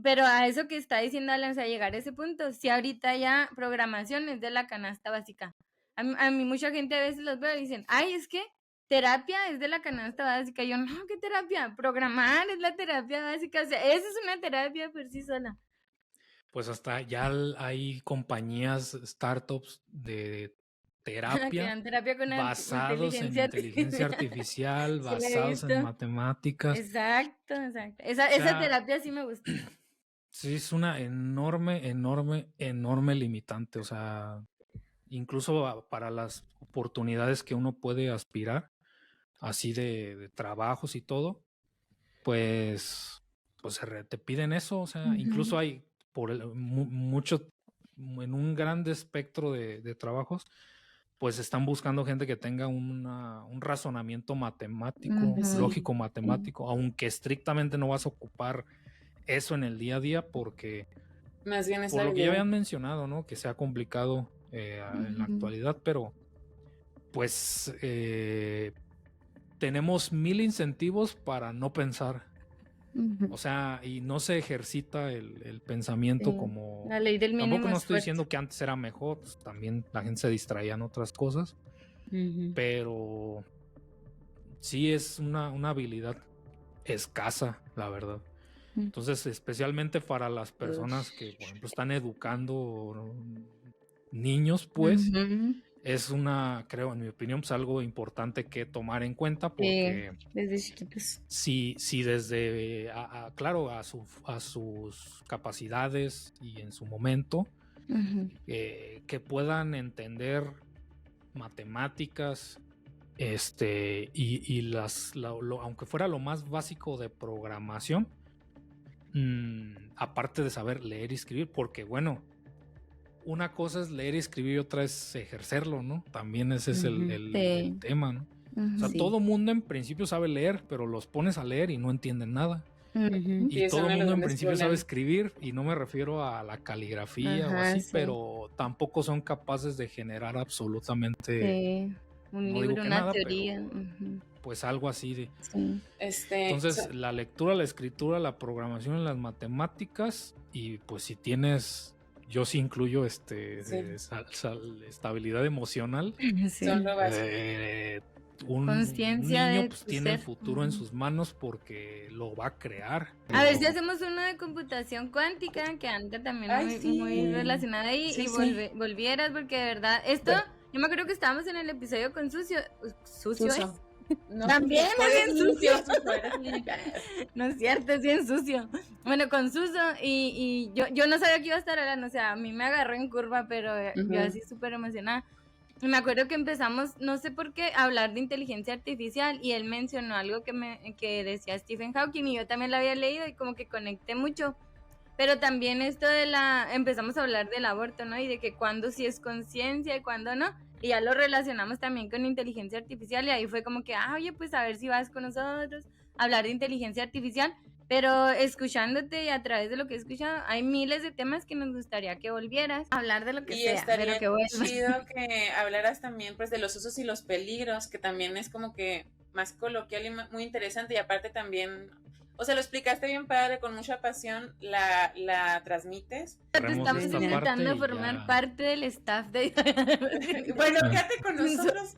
Pero a eso que está diciendo Alan, o sea, llegar a ese punto, si ahorita ya programación es de la canasta básica. A mí mucha gente a veces los veo y dicen, ay, es que terapia es de la canasta básica. Yo, no, ¿qué terapia? Programar es la terapia básica, o sea, esa es una terapia por sí sola. Pues hasta ya hay compañías, startups de terapia basados en inteligencia artificial, Sí, basados en matemáticas. Exacto. Esa terapia sí me gusta. Sí, es una enorme limitante, o sea, incluso para las oportunidades que uno puede aspirar, así de trabajos y todo, pues te piden eso, o sea, incluso hay mucho, en un gran espectro de trabajos, pues están buscando gente que tenga un razonamiento matemático, lógico matemático, aunque estrictamente no vas a ocupar eso en el día a día porque más bien por lo que ya habían mencionado, ¿no? Que sea complicado en la actualidad, pero pues tenemos 1000 incentivos para no pensar. O sea, y no se ejercita el pensamiento como... La ley del mínimo Tampoco no estoy esfuerzo. diciendo que antes era mejor, pues también la gente se distraía en otras cosas, pero sí es una habilidad escasa, la verdad. Entonces, especialmente para las personas que, por ejemplo, están educando niños, pues, es creo, en mi opinión, pues algo importante que tomar en cuenta porque desde chiquitos. si desde, claro, a sus capacidades y en su momento, que puedan entender matemáticas, y aunque fuera lo más básico de programación, aparte de saber leer y escribir, porque bueno, una cosa es leer y escribir y otra es ejercerlo, ¿no? También ese es el tema, ¿no? O sea, todo mundo en principio sabe leer, pero los pones a leer y no entienden nada. Y todo el mundo en principio sabe escribir, y no me refiero a la caligrafía o así, pero tampoco son capaces de generar absolutamente un libro, una teoría. Pues algo así de... Entonces, la lectura, la escritura, la programación, las matemáticas, y pues si tienes... Yo sí incluyo estabilidad emocional. Son lo básico. Un niño pues tiene el futuro en sus manos porque lo va a crear. A ver si hacemos uno de computación cuántica, que anda también muy relacionada ahí, volvieras, porque de verdad, esto, yo me acuerdo que estábamos en el episodio con Sucio. No, también es bien sucio. No es cierto, es bien sucio. Bueno, con Suso, y yo no sabía que iba a estar hablando, o sea, a mí me agarró en curva, pero yo así súper emocionada. Y me acuerdo que empezamos, no sé por qué, a hablar de inteligencia artificial, y él mencionó algo que decía Stephen Hawking, y yo también lo había leído y como que conecté mucho. Pero también esto empezamos a hablar del aborto, ¿no? Y de que cuándo sí es conciencia y cuándo no. Y ya lo relacionamos también con inteligencia artificial, y ahí fue como que, oye, pues a ver si vas con nosotros a hablar de inteligencia artificial. Pero escuchándote y a través de lo que he escuchado, hay miles de temas que nos gustaría que volvieras a hablar de lo que sea. Y estaría chido que hablaras también pues de los usos y los peligros, que también es como que más coloquial y muy interesante, y aparte también, O sea, lo explicaste bien padre, con mucha pasión, la transmites. Te estamos invitando a formar parte del staff de... Bueno, quédate con nosotros,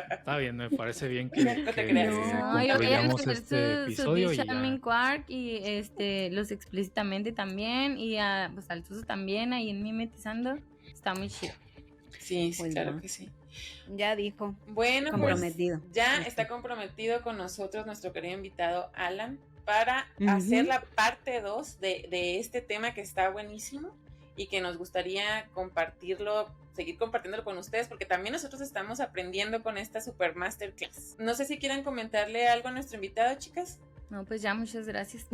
Está bien, me parece bien que concluyamos este episodio. Su Charming Quark y los explícitamente también, y pues al Suso también, ahí en Mimetizando. Está muy chido. Sí, sí, claro que sí. Ya dijo. Bueno, comprometido. Pues ya está comprometido con nosotros nuestro querido invitado Alan para hacer la parte 2 de este tema que está buenísimo y que nos gustaría seguir compartiéndolo con ustedes, porque también nosotros estamos aprendiendo con esta super masterclass. No sé si quieran comentarle algo a nuestro invitado, chicas. No, pues ya, muchas gracias.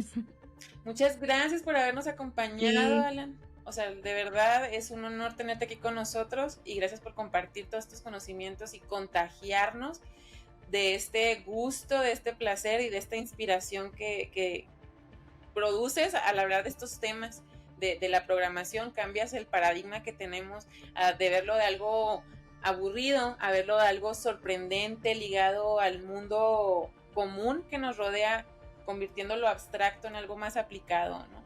Muchas gracias por habernos acompañado, Alan. O sea, de verdad es un honor tenerte aquí con nosotros y gracias por compartir todos estos conocimientos y contagiarnos de este gusto, de este placer y de esta inspiración que produces al hablar de estos temas de la programación. Cambias el paradigma que tenemos de verlo de algo aburrido a verlo de algo sorprendente ligado al mundo común que nos rodea, convirtiendo lo abstracto en algo más aplicado, ¿no?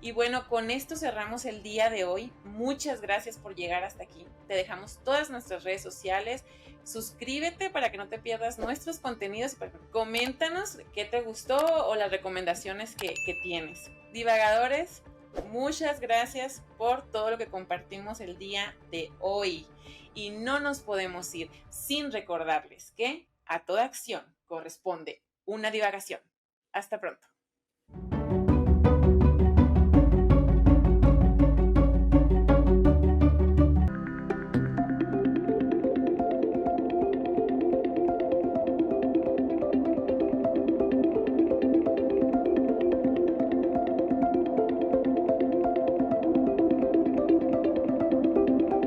Y bueno, con esto cerramos el día de hoy. Muchas gracias por llegar hasta aquí. Te dejamos todas nuestras redes sociales. Suscríbete para que no te pierdas nuestros contenidos. Coméntanos qué te gustó o las recomendaciones que tienes. Divagadores, muchas gracias por todo lo que compartimos el día de hoy. Y no nos podemos ir sin recordarles que a toda acción corresponde una divagación. Hasta pronto.